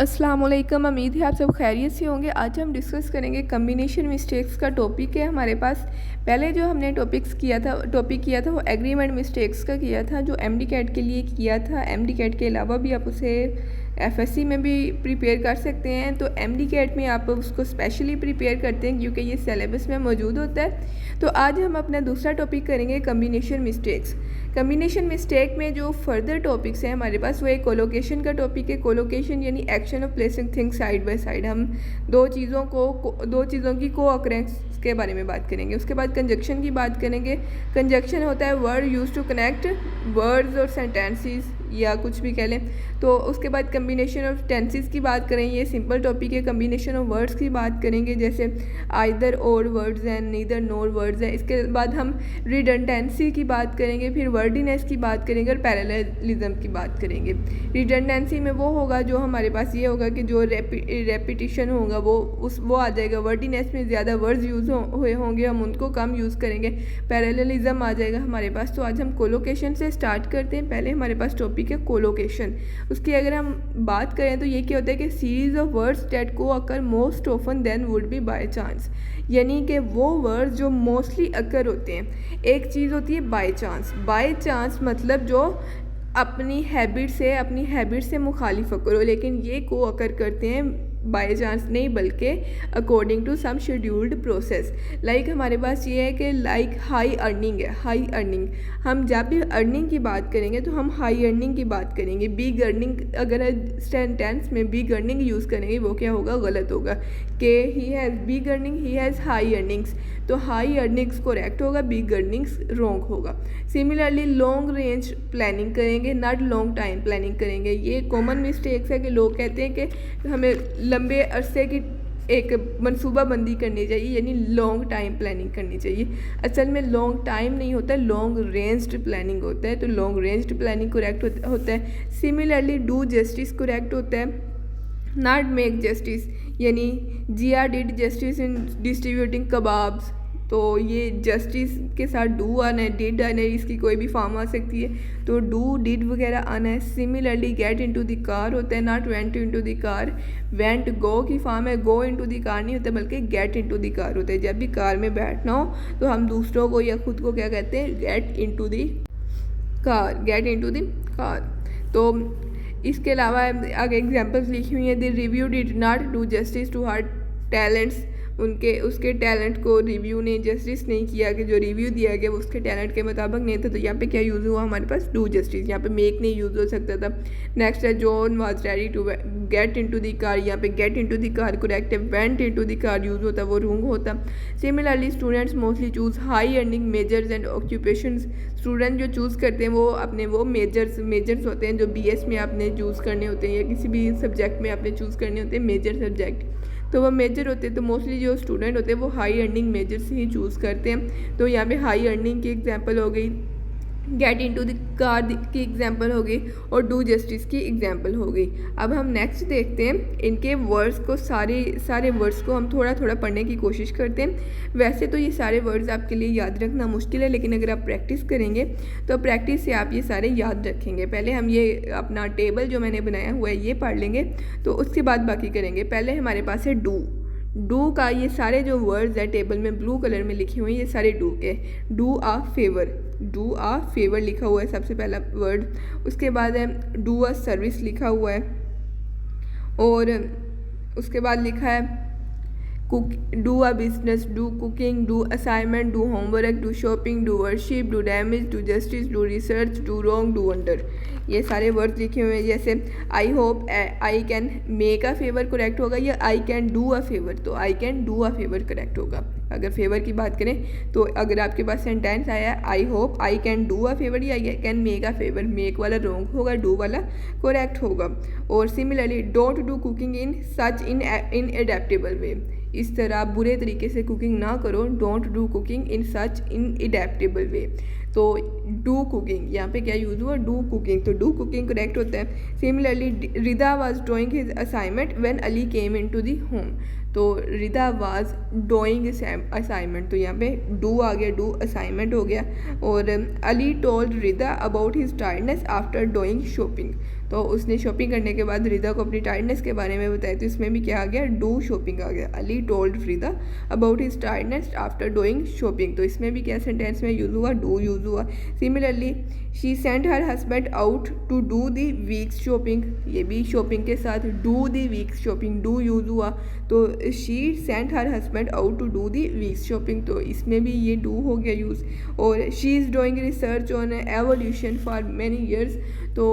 अस्सलाम वालेकुम। उम्मीद है आप सब खैरियत से होंगे। आज हम डिस्कस करेंगे कम्बिनेशन मिस्टेक्स का टॉपिक है हमारे पास। पहले जो हमने टॉपिक किया था वो एग्रीमेंट मिस्टेक्स का किया था, जो एमडी कैट के लिए किया था। एमडी कैट के अलावा भी आप उसे एफएससी में भी प्रिपेयर कर सकते हैं, तो एमडी कैट में आप उसको स्पेशली प्रिपेयर करते हैं क्योंकि ये सिलेबस में मौजूद होता है। तो आज हम अपना दूसरा टॉपिक करेंगे कम्बिनेशन मिस्टेक्स। कम्बिनेशन मिस्टेक में जो फर्दर टॉपिक्स हैं हमारे पास वो एक कोलोकेशन का टॉपिक है। कोलोकेशन यानी action of placing things side by side. हम दो चीज़ों की को अकरेंस के बारे में बात करेंगे। उसके बाद कंजक्शन की बात करेंगे। कंजक्शन होता है word use to connect words और सेंटेंसेस या कुछ भी कह लें। तो उसके बाद कम्बिनेशन ऑफ टेंसेस की बात करें, ये सिंपल टॉपिक है। कम्बिनेशन ऑफ वर्ड्स की बात करेंगे, जैसे आइदर और वर्ड्स हैं, नीदर नोर वर्ड्स हैं। इसके बाद हम रिडंडेंसी की बात करेंगे, फिर वर्डिनेस की बात करेंगे और पैरेललिज्म की बात करेंगे। रिडंडेंसी में वो होगा जो हमारे पास ये होगा कि जो रेपिटिशन होगा वो आ जाएगा। वर्डिनेस में ज़्यादा वर्ड्स यूज़ हुए होंगे, हम उनको कम यूज़ करेंगे। पैरेललिज्म आ जाएगा हमारे पास। तो आज हम कोलोकेशन से स्टार्ट करते हैं। पहले हमारे पास टॉपिक है कोलोकेशन। उसकी अगर हम बात करें तो ये क्या होता है कि सीरीज ऑफ वर्ड्स डेट को occur most often then would be by chance, यानी कि वो वर्ड्स जो मोस्टली अकर होते हैं। एक चीज़ होती है बाय चांस। बाय चांस मतलब जो अपनी हैबिट से मुखालिफ अकर हो, लेकिन ये को अकर करते हैं बाय चांस नहीं बल्कि according to some scheduled process. Like हमारे पास ये है कि लाइक हाई अर्निंग है। हाई अर्निंग, हम जब भी अर्निंग की बात करेंगे तो हम हाई अर्निंग की बात करेंगे। बिग अर्निंग, अगर सेंटेंस में बिग अर्निंग यूज़ करेंगे वो क्या होगा, गलत होगा कि he has big earning, he has high earnings. तो हाई अर्निंग्स करेक्ट होगा, बिग अर्निंग्स रॉन्ग होगा। सिमिलरली लॉन्ग रेंज प्लानिंग करेंगे, नॉट लॉन्ग टाइम प्लानिंग करेंगे। ये कॉमन मिस्टेक्स है कि लोग कहते हैं कि हमें लंबे अरसे की एक मनसूबाबंदी करनी चाहिए, यानी लॉन्ग टाइम प्लानिंग करनी चाहिए। असल में लॉन्ग टाइम नहीं होता, लॉन्ग रेंज्ड प्लानिंग होता है। तो लॉन्ग रेंज्ड प्लानिंग करेक्ट होता है। सिमिलरली डू जस्टिस करेक्ट होता है, नॉट मेक जस्टिस, यानी Jiya did justice in distributing kebabs. तो ये जस्टिस के साथ डू आना है, डिड आना है, इसकी कोई भी फॉर्म आ सकती है। तो डू डिड वगैरह आना है। Similarly get into the car होता है, not went into the car. Went go की फॉर्म है, गो इनटू द कार नहीं होता बल्कि गेट इनटू द कार होता है। जब भी कार में बैठना हो तो हम दूसरों को या खुद को क्या कहते हैं, get into the car, get into the car. तो इसके अलावा आगे एग्जांपल्स लिखी हुई हैं। The review did not do justice to her talents, उसके टैलेंट को रिव्यू ने जस्टिस नहीं किया, कि जो रिव्यू दिया गया वो उसके टैलेंट के मुताबिक नहीं था। तो यहाँ पे क्या यूज़ हुआ हमारे पास, डू जस्टिस। यहाँ पे मेक नहीं यूज़ हो सकता था। नेक्स्ट है John was ready to get into the car, यहाँ पे get into the car correct है। Went into the car use होता वो रॉन्ग होता। Similarly students mostly choose high earning majors and occupations. Student जो चूज़ करते हैं वो अपने वो मेजर्स होते हैं जो बीएस में आपने चूज़ करने होते हैं या किसी भी सब्जेक्ट में आपने चूज़ करने होते हैं मेजर सब्जेक्ट, तो वो मेजर होते हैं। तो मोस्टली जो स्टूडेंट होते हैं वो हाई अर्निंग मेजर्स ही चूज़ करते हैं। तो यहाँ पे हाई अर्निंग की एग्जांपल हो गई, गेट इनटू द कार की एग्जांपल हो गई और डू जस्टिस की एग्जांपल हो गई। अब हम नेक्स्ट देखते हैं इनके वर्ड्स को, सारे वर्ड्स को हम थोड़ा थोड़ा पढ़ने की कोशिश करते हैं। वैसे तो ये सारे वर्ड्स आपके लिए याद रखना मुश्किल है, लेकिन अगर आप प्रैक्टिस करेंगे तो प्रैक्टिस से आप ये सारे याद रखेंगे। पहले हम ये अपना टेबल जो मैंने बनाया हुआ है ये पढ़ लेंगे, तो उसके बाद बाकी करेंगे। पहले हमारे पास है डू का, ये सारे जो वर्ड्स है टेबल में ब्लू कलर में लिखे हुए हैं ये सारे डू के। डू आ फेवर लिखा हुआ है सबसे पहला वर्ड। उसके बाद है डू अ सर्विस लिखा हुआ है, और उसके बाद लिखा है do a business, do cooking, do assignment, do homework, do shopping, do worship, do damage, do justice, do research, do wrong, do wonder. ये सारे वर्ड्स लिखे हुए हैं। जैसे I hope, I can make a favour correct होगा, या I can do a favour, तो I can do a favour correct होगा। अगर फेवर की बात करें तो अगर आपके पास सेंटेंस आया I hope I can do a favour या I can make a favour, make वाला रॉन्ग होगा, डू वाला करेक्ट होगा। और similarly don't do cooking in such in adaptable way, इस तरह बुरे तरीके से कुकिंग ना करो। Don't do cooking in such in adaptable way. तो डू कुकिंग, यहाँ पे क्या यूज़ हुआ, डू कुकिंग, तो डू कुकिंग करेक्ट होता है। Similarly Rida was drawing his assignment when Ali came into the home, तो रिदा वाज डूइंग असाइनमेंट, तो यहाँ पे डू आ गया, डू असाइनमेंट हो गया। और Ali told Rida about his tiredness after doing shopping, तो उसने शॉपिंग करने के बाद रिदा को अपनी टायर्डनेस के बारे में बताया, तो इसमें भी क्या आ गया, डू शॉपिंग आ गया। Ali told Rida about his tiredness after doing shopping, तो इसमें भी क्या सेंटेंस में यूज़ हुआ, डू यूज़ हुआ। Similarly she sent her husband out to do the week's shopping, ये भी शॉपिंग के साथ do the week's shopping, do use हुआ। तो she sent her husband out to do the week's shopping, तो इसमें भी ये डू हो गया यूज़। और she is doing research on evolution for many years, तो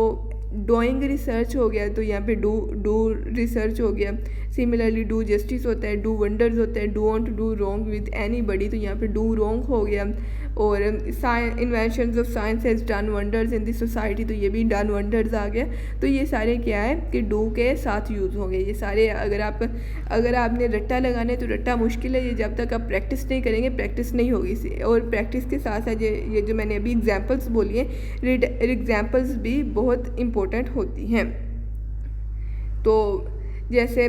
डूइंग रिसर्च हो गया, तो यहाँ पे डू रिसर्च हो गया। सिमिलरली डू जस्टिस होता है, डू वंडर्स होता है, don't do wrong with any बडी, तो यहाँ पे डू रॉन्ग हो गया। और inventions of science has done wonders in this society, तो ये भी डन वंडर्स आ गया। तो ये सारे क्या है कि डू के साथ यूज़ हो गए ये सारे। अगर आपने रट्टा लगाना है तो रट्टा मुश्किल है, ये जब तक आप प्रैक्टिस नहीं करेंगे प्रैक्टिस नहीं होगी इसे। और प्रैक्टिस के साथ साथ ये जो मैंने अभी एग्जांपल्स बोली हैं, एग्जांपल्स भी बहुत इम्पोर्टेंट होती हैं। तो जैसे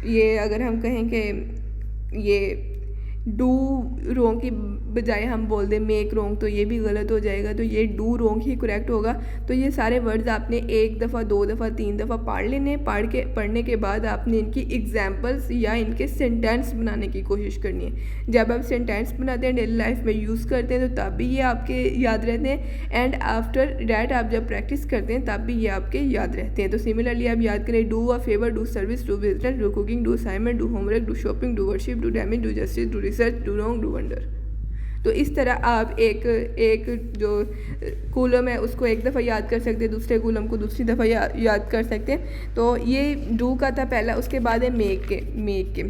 ये अगर हम कहें कि ये डू रोंग की बजाय हम बोल दें मेक रोंग, तो ये भी गलत हो जाएगा, तो ये डू रोंग ही करेक्ट होगा। तो ये सारे वर्ड्स आपने एक दफ़ा, दो दफ़ा, तीन दफ़ा पढ़ लेने, पढ़ने के बाद आपने इनकी एग्जांपल्स या इनके सेंटेंस बनाने की कोशिश करनी है। जब आप सेंटेंस बनाते हैं, डेली लाइफ में यूज़ करते हैं, तो तब भी ये आपके याद रहते हैं। एंड आफ्टर डैट आप जब प्रैक्टिस करते हैं तब भी ये आपके याद रहते हैं। तो सिमिलरली आप याद करें, do a favour, do service, do business, do cooking, do assignment, do homework, do shopping, do worship, do damage, do justice, do research, do wrong, do wonder. तो इस तरह आप एक जो कॉलम है उसको एक दफ़ा याद कर सकते हैं, दूसरे कॉलम को दूसरी दफ़ा याद कर सकते हैं। तो ये डू का था पहला। उसके बाद है मेक के।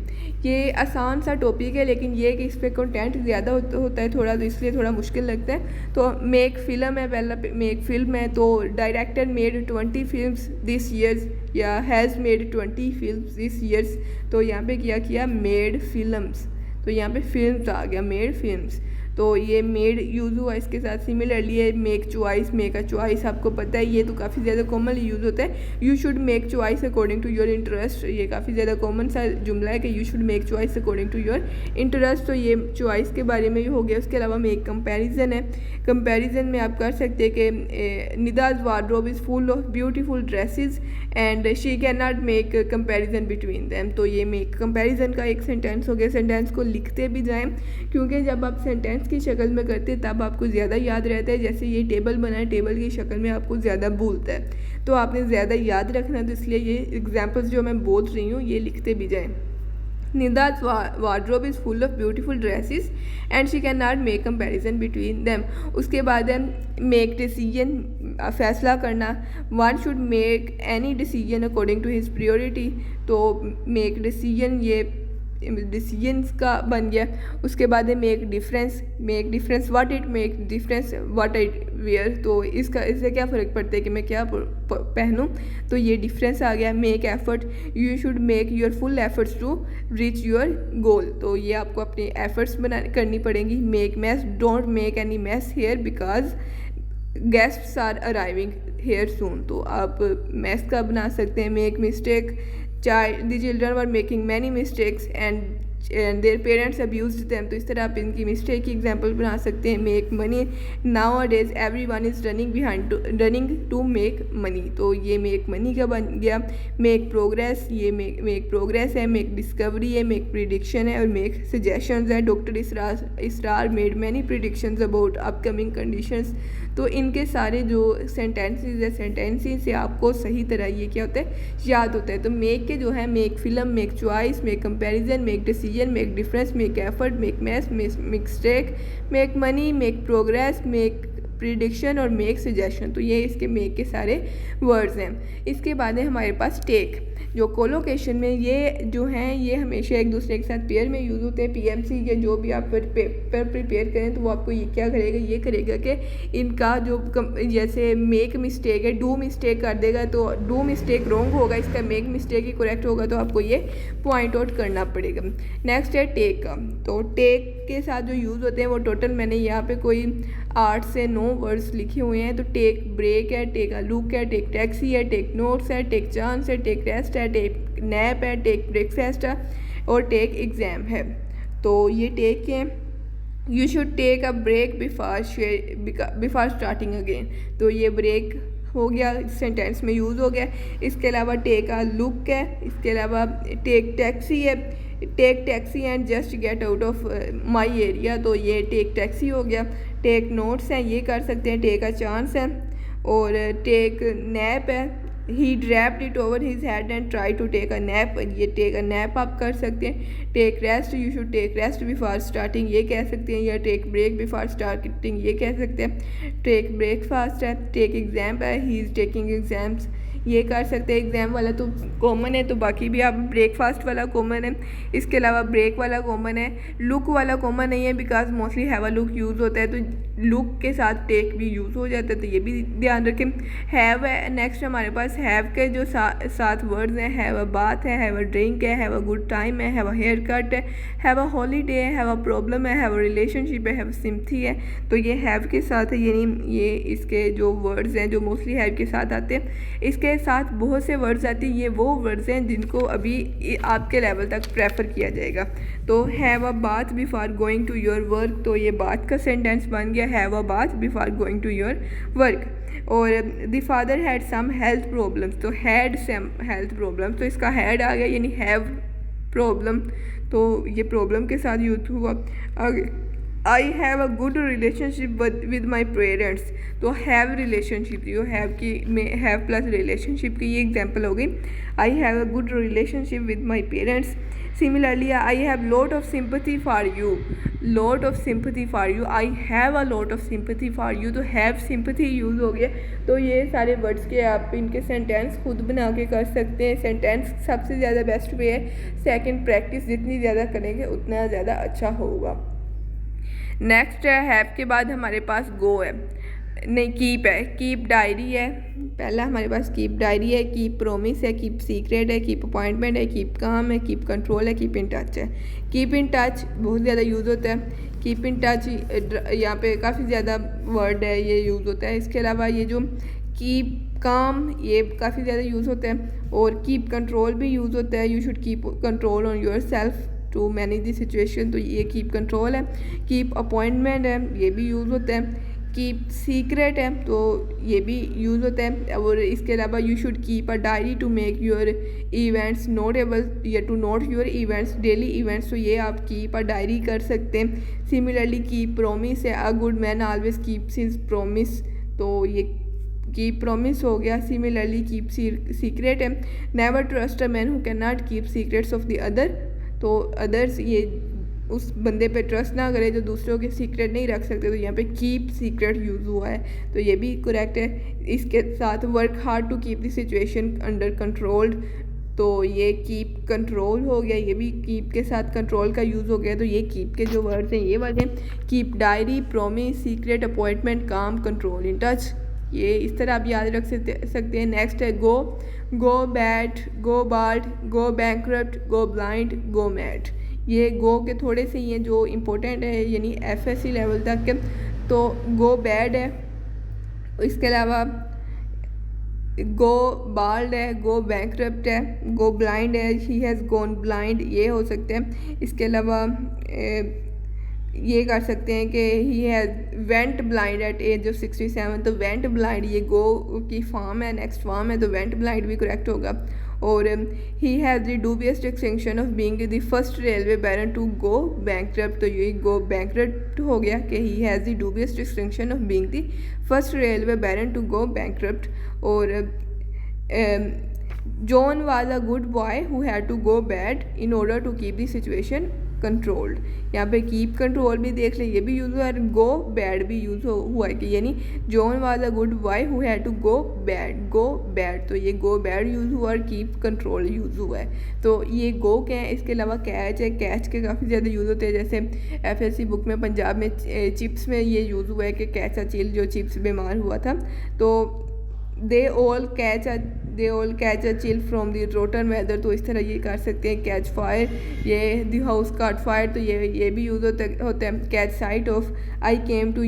ये आसान सा टॉपिक है, लेकिन ये कि इस पर कंटेंट ज़्यादा होता है थोड़ा, तो इसलिए थोड़ा मुश्किल लगता है। तो मेक फिल्म है पहला, मेक फिल्म है। तो director made 20 films this years, या has made 20 films this years. तो यहाँ पे क्या किया, मेड फिल्म्स, तो यहाँ पे फिल्म्स आ गया, मेड फिल्म्स। तो ये मेड यूज़ हुआ इसके साथ। सिमिलरली है make choice, make a choice, आपको पता है ये तो काफ़ी ज़्यादा कॉमनली यूज़ होता है। You should make choice according to your interest, ये काफ़ी ज़्यादा कॉमन सा जुमला है कि you should make choice according to your interest. तो ये चॉइस के बारे में हो गया। उसके अलावा मेक कंपैरिजन है। कंपैरिजन में आप कर सकते हैं कि Nida's wardrobe is full of beautiful dresses and she can not make comparison between them. तो ये मेक कंपैरिजन का एक सेंटेंस हो गया। सेंटेंस को लिखते भी जाएं, क्योंकि जब आप सेंटेंस की शक्ल में करते हैं तब आपको ज़्यादा याद रहता है। जैसे ये टेबल बना है, टेबल की शक्ल में आपको ज़्यादा भूलता है, तो आपने ज़्यादा याद रखना। तो इसलिए ये एग्जांपल्स जो मैं बोल रही हूँ ये लिखते भी जाएं। Nida's wardrobe is full of beautiful dresses and she can not make comparison between them. उसके बाद है मेक डिसीजन, फैसला करना। One should make any decision according to his priority. तो मेक डिसीजन, ये डिसीजंस का बन गया। उसके बाद है make difference what it make difference what I wear. तो इससे क्या फ़र्क पड़ता है कि मैं क्या पहनूं, तो ये डिफरेंस आ गया। Make effort, you should make your full efforts to reach your goal. तो ये आपको अपनी एफर्ट्स करनी पड़ेंगी। Make mess, don't make any mess here because guests are arriving here soon. तो आप मैस का बना सकते हैं। Make mistake, the children were making many mistakes and their parents abused them। तो इस तरह आप इनकी मिस्टेक की एग्जांपल बना सकते हैं। Make money, nowadays everyone is running to make money। तो ये मेक मनी का बन गया। मेक प्रोग्रेस, ये मेक प्रोग्रेस है। मेक डिस्कवरी है। मेक प्रिडिक्शन है। और मेक सजेशंस है। Doctor Israr made many predictions about upcoming conditions. तो इनके सारे जो सेंटेंसेस है, सेंटेंसेस से आपको सही तरह ये क्या होता है, याद होता है। तो मेक के जो है make film, make choice, make comparison, make decision, make difference, make effort, make mess, make mistake, make money, make progress, make prediction और मेक सजेशन। तो ये इसके मेक के सारे वर्ड्स हैं। इसके बाद है हमारे पास टेक, जो कोलोकेशन में ये जो हैं ये हमेशा एक दूसरे के साथ पेयर में यूज़ होते हैं। पीएमसी के जो भी आप पेपर प्रिपेयर करें तो वो आपको ये क्या करेगा, ये करेगा कि इनका जो जैसे मेक मिस्टेक है, डू मिस्टेक कर देगा तो डू मिस्टेक रॉन्ग होगा, इसका मेक मिस्टेक ही करेक्ट होगा। तो आपको ये पॉइंट आउट करना पड़ेगा। नेक्स्ट है टेक का। तो टेक के साथ जो यूज़ होते हैं वो टोटल मैंने यहाँ पे कोई 8 से 9 वर्ड्स लिखे हुए हैं। तो टेक ब्रेक है, टेक अ लुक है, टेक टैक्सी है, टेक नोट्स है, टेक चांस है, टेक रेस्ट है, नैप है, टेक ब्रेकफास्ट है और टेक एग्ज़ाम है। तो ये टेक है, you should take a break before starting again. तो ये ब्रेक हो गया, सेंटेंस में यूज़ हो गया। इसके अलावा टेक अ लुक है, इसके अलावा टेक टैक्सी है, take taxi and just get out of my area. तो ये टेक टैक्सी हो गया। टेक नोट्स हैं, ये कर सकते हैं। टेक अ चांस है और टेक नैप है, he draped it over his head and try to take a nap, ये टेक अ नैप आप कर सकते हैं। Take rest, you should take rest before starting, ये कह सकते हैं। या टेक ब्रेक बिफोर स्टार्टिंग, ये कह सकते हैं। टेक ब्रेकफास्ट है। टेक एग्ज़ाम है, ही इज़ टेकिंग एग्ज़ाम्स, ये कर सकते हैं। एग्ज़ाम वाला तो कॉमन है, तो बाकी भी आप ब्रेकफास्ट वाला कॉमन है। इसके अलावा ब्रेक वाला कॉमन है। लुक वाला कॉमन नहीं है because mostly have a look use होता है, तो लुक के साथ टेक भी यूज़ हो जाता है, तो ये भी ध्यान रखें। हैव है नेक्स्ट हमारे पास। हैव के जो सात वर्ड्स हैं, हैव अ बात है, हैव अ ड्रिंक है, हैव अ गुड टाइम है, हैव अ हेयर कट है, हैव अ हॉलीडे है, हैव अ प्रॉब्लम है, हैव अ रिलेशनशिप है, हैव सिम्पथी है। तो ये हैव के साथ है, यानी ये इसके जो वर्ड्स हैं जो मोस्टली हैव के साथ आते हैं। इसके साथ बहुत से वर्ड्स आते हैं, ये वो वर्ड्स हैं जिनको अभी आपके लेवल तक प्रेफर किया जाएगा। तो have a bath before going to your work, तो ये बात का सेंटेंस बन गया, have a bath before going to your work. और the father had some health problems, तो हैड सम हेल्थ प्रॉब्लम्स, तो इसका हैड आ गया यानी हैव प्रॉब्लम, तो ये प्रॉब्लम के साथ यूज हुआ। I have a good relationship with my parents, तो हैव रिलेशनशिप, जो हैव की में हैव प्लस रिलेशनशिप की ये एग्जांपल हो गई। I have a good relationship with my parents. Similarly I have lot of sympathy for you, lot of sympathy for you, I have a lot of sympathy for you, तो have sympathy use हो गया। तो ये सारे words के आप इनके sentence खुद बना के कर सकते हैं। सेंटेंस सबसे ज़्यादा बेस्ट वे है, सेकंड प्रैक्टिस जितनी ज़्यादा करेंगे उतना ज़्यादा अच्छा होगा। नेक्स्ट है हैव के बाद हमारे पास गो है, नहीं कीप है, कीप डायरी है। पहला हमारे पास कीप डायरी है, कीप प्रोमिस है, कीप सीक्रेट है, कीप अपॉइंटमेंट है, कीप काम है, कीप कंट्रोल है, कीप इन टच है। कीप इन टच बहुत ज़्यादा यूज़ होता है, कीप इन टच यहाँ पे काफ़ी ज़्यादा वर्ड है, ये यूज़ होता है। इसके अलावा ये जो कीप काम, ये काफ़ी ज़्यादा यूज़ होता है। और कीप कंट्रोल भी यूज़ होता है, you should keep control on yourself to manage the situation, तो ये कीप कंट्रोल है। कीप अपॉइंटमेंट है, ये भी यूज़ होता है। कीप सीक्रेट है, तो ये भी यूज़ होता है। और इसके अलावा you should keep a diary to make your events notable या to note your events, daily events, तो ये आप कीप अ डायरी कर सकते हैं। सिमिलरली कीप प्रोमिस है, a good man always keeps his promise, तो ये कीप प्रोमिस हो गया। सिमिलरली कीप सीक्रेट है, never trust a man who can not keep secrets of the other, तो अदर्स ये उस बंदे पे ट्रस्ट ना करे जो दूसरों के सीक्रेट नहीं रख सकते, तो यहाँ पे कीप सीक्रेट यूज़ हुआ है, तो ये भी करेक्ट है। इसके साथ work hard to keep the situation under controlled, तो ये कीप कंट्रोल हो गया, ये भी कीप के साथ कंट्रोल का यूज़ हो गया। तो ये कीप के जो वर्ड्स हैं ये वाले, keep diary, promise, secret, appointment, काम, कंट्रोल, इन टच, ये इस तरह आप याद रख सकते हैं। नेक्स्ट है go, go bad, go bald, go bankrupt, go blind, go mad. ये गो के थोड़े से ही हैं जो इम्पोर्टेंट है, यानी FSC लेवल तक के। तो गो बैड है, इसके अलावा गो बाल्ड है, गो बैंकरप्ट है, गो ब्लाइंड है, ही हैज़ गॉन ब्लाइंड, ये हो सकते हैं। इसके अलावा ये कर सकते हैं कि he has went blind at age of 67, तो वेंट ब्लाइंड ये गो की फॉर्म है, नेक्स्ट फॉर्म है, तो वेंट ब्लाइंड भी करेक्ट होगा। और he has the dubious distinction of being the first railway baron to go bankrupt, तो ये गो बैंकरप्ट हो गया कि he has the dubious distinction of being the first railway baron to go bankrupt. और John was a good boy who had to go bad in order to keep the situation controlled, यहाँ पे keep control भी देख ले, ये भी use हुआ है, गो बैड भी यूज़ हुआ है कि यानी John was a good boy who had to go bad, तो ये गो बैड यूज़ हुआ और कीप कंट्रोल यूज़ हुआ है। तो ये गो क्या है, इसके अलावा कैच है, कैच के काफ़ी ज़्यादा यूज़ होते हैं, जैसे FSC बुक में पंजाब में चिप्स में ये यूज़ हुआ है कि कैच अ चिल, जो चिप्स बीमार हुआ था, तो they all catch a they all catch a chill from the rotten weather, तो इस तरह ये कर सकते हैं। कैच फायर, ये द हाउस काट फायर, तो ये भी यूज़ होता है। Catch sight of, I came to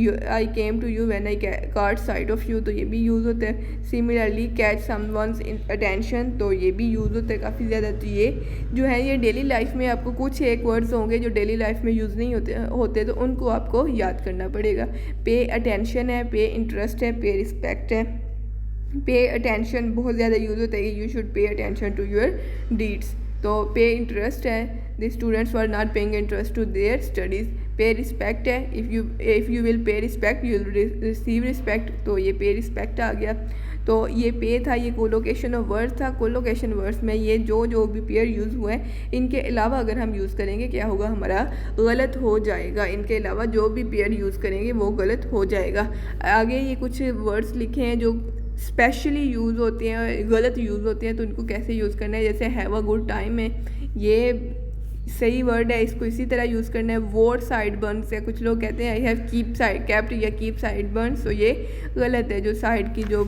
you when I caught sight of you, तो ये भी यूज़ होता है। सिमिलरली कैच समवन्स अटेंशन, तो ये भी यूज़ होता है काफ़ी ज़्यादा। तो ये जो है ये डेली लाइफ में आपको कुछ एक वर्ड्स होंगे जो डेली लाइफ में यूज़ नहीं होते तो उनको आपको याद करना पड़ेगा। पे अटेंशन है, पे इंटरेस्ट है, पे रिस्पेक्ट है। पे अटेंशन बहुत ज़्यादा यूज़ होता है कि you should pay attention to your deeds. तो पे इंटरेस्ट है, the students were not paying interest to their studies. Pay respect है, if you will pay respect you will receive respect, तो ये पे रिस्पेक्ट आ गया। तो ये पे था, ये कोलोकेशन ऑफ वर्ड्स था। कोलोकेशन वर्ड्स में ये जो भी पेयर यूज़ हुए हैं, इनके अलावा अगर हम यूज़ करेंगे क्या होगा, हमारा गलत हो जाएगा। इनके अलावा जो भी पेयर यूज़ करेंगे वो गलत हो जाएगा। आगे ये कुछ वर्ड्स लिखे हैं जो स्पेशली यूज़ होते हैं, गलत यूज़ होते हैं, तो इनको कैसे यूज़ करना है। जैसे हैव अ गुड टाइम है, ये सही वर्ड है, इसको इसी तरह यूज़ करना है। वोर साइड बर्न्स है, कुछ लोग कहते हैं I have keep side kept या कीप साइड बर्न्स, तो ये गलत है। जो साइड की जो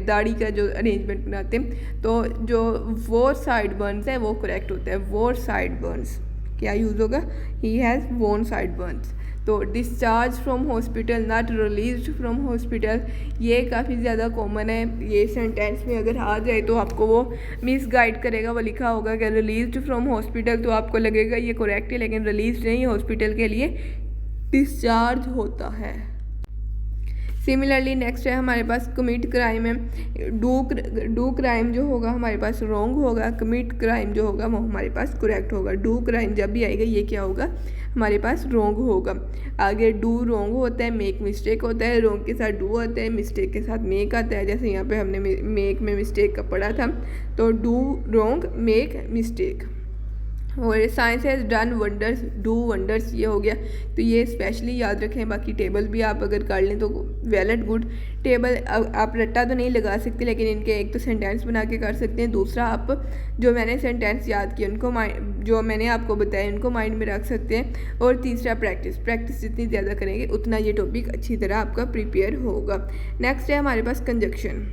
दाढ़ी का जो अरेंजमेंट बनाते हैं, तो जो वोर साइड बर्न्स है वो करेक्ट होता है। वोर साइड बर्न्स क्या यूज़ होगा, he has won sideburns. तो discharge from hospital, not released from hospital, ये काफ़ी ज़्यादा कॉमन है। ये सेंटेंस में अगर आ जाए तो आपको वो मिस गाइड करेगा। वो लिखा होगा कि रिलीज्ड फ्रॉम हॉस्पिटल, तो आपको लगेगा ये करेक्ट है, लेकिन रिलीज नहीं, हॉस्पिटल के लिए डिस्चार्ज होता है। सिमिलरली नेक्स्ट है हमारे पास कमिट क्राइम है। डू क्राइम जो होगा हमारे पास रॉन्ग होगा, कमिट क्राइम जो होगा वो हमारे पास करेक्ट होगा। डू क्राइम जब भी आएगा ये क्या होगा, हमारे पास रॉन्ग होगा। आगे डू रॉन्ग होता है, मेक मिस्टेक होता है, रॉन्ग के साथ डू आता है, मिस्टेक के साथ मेक आता है। जैसे यहाँ पे हमने मेक में मिस्टेक का पढ़ा था, तो डू रॉन्ग, मेक मिस्टेक। और science has done wonders, do wonders ये हो गया। तो ये स्पेशली याद रखें। बाकी टेबल भी आप अगर कर लें तो वेल एंड गुड। टेबल आप रट्टा तो नहीं लगा सकते, लेकिन इनके एक तो सेंटेंस बना के कर सकते हैं, दूसरा आप जो मैंने सेंटेंस याद किए उनको जो मैंने आपको बताया उनको माइंड में रख सकते हैं। और तीसरा प्रैक्टिस जितनी ज़्यादा करेंगे उतना ये टॉपिक अच्छी तरह आपका प्रिपेयर होगा। नेक्स्ट है हमारे पास कंजक्शन।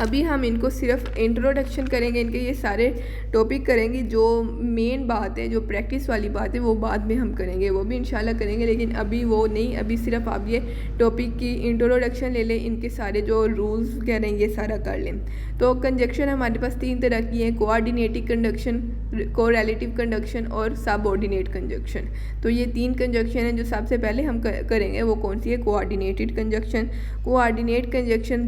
अभी हम इनको सिर्फ इंट्रोडक्शन करेंगे, इनके ये सारे टॉपिक करेंगे। जो मेन बात है, जो प्रैक्टिस वाली बात है, वो बाद में हम करेंगे, वो भी इंशाल्लाह करेंगे, लेकिन अभी वो नहीं। अभी सिर्फ आप ये टॉपिक की इंट्रोडक्शन ले लें, इनके सारे जो रूल्स कह रहे हैं ये सारा कर लें। तो कंजक्शन हमारे पास 3 तरह की है, कोऑर्डिनेटिव कंजक्शन, कोरिलेटिव कंजक्शन और सबऑर्डिनेट कंजक्शन। तो ये 3 कंजक्शन हैं जो सबसे पहले हम करेंगे। वो कौन सी है, कोऑर्डिनेटेड कंजक्शन। कोऑर्डिनेट कंजक्शन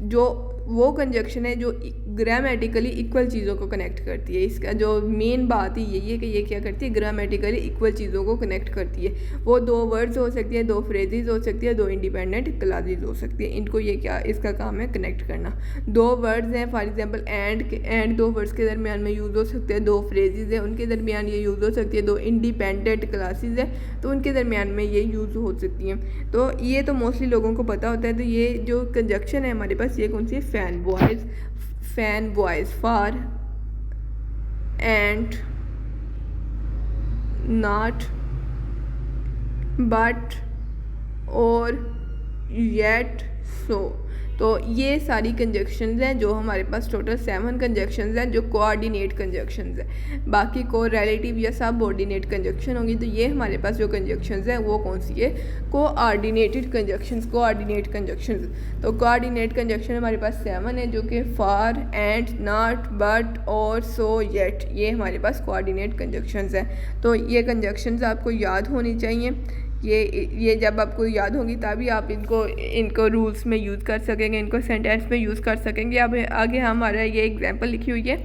जो वो कंजक्शन है जो ग्रामेटिकली इक्वल चीज़ों को कनेक्ट करती है। इसका जो मेन बात ही यही है कि ये क्या करती है, ग्रामेटिकली इक्वल चीज़ों को कनेक्ट करती है। वो 2 वर्ड्स हो सकती है, 2 फ्रेजेस हो सकती है, 2 इंडिपेंडेंट क्लासेस हो सकती है। इनको ये क्या, इसका काम है कनेक्ट करना। 2 वर्ड्स हैं, फॉर एग्जांपल एंड 2 वर्ड्स के दरमियान में यूज़ हो सकते हैं। 2 फ्रेजेस हैं, उनके दरमियान ये यूज़ हो सकती है। 2 इंडिपेंडेंट क्लासेस है, तो उनके दरमियान में ये यूज़ हो सकती हैं। तो ये तो मोस्टली लोगों को पता होता है। तो ये जो कंजक्शन है हमारे पास, ये कौन सी है, fan boys for and, not, but, और, येट, सो। तो ये सारी कंजक्शंस हैं जो हमारे पास टोटल 7 कंजक्शंस हैं जो कोऑर्डिनेट कंजक्शंस हैं। बाकी को रिलेटिव या सबऑर्डिनेट कंजक्शन होंगी। तो ये हमारे पास जो कंजक्शंस हैं वो कौन सी है, कोऑर्डिनेटेड कंजक्शंस, कोऑर्डिनेट कंजक्शंस। तो कोऑर्डिनेट कंजक्शन हमारे पास 7 है, जो कि फॉर, एंड, नॉट, बट, और, सो, येट, ये हमारे पास कोऑर्डिनेट कंजक्शंस हैं। तो ये कंजक्शंस आपको याद होनी चाहिए। ये जब आपको याद होंगी तभी आप इनको रूल्स में यूज़ कर सकेंगे, इनको सेंटेंस में यूज़ कर सकेंगे। अब आगे हमारा ये एग्जांपल लिखी हुई है,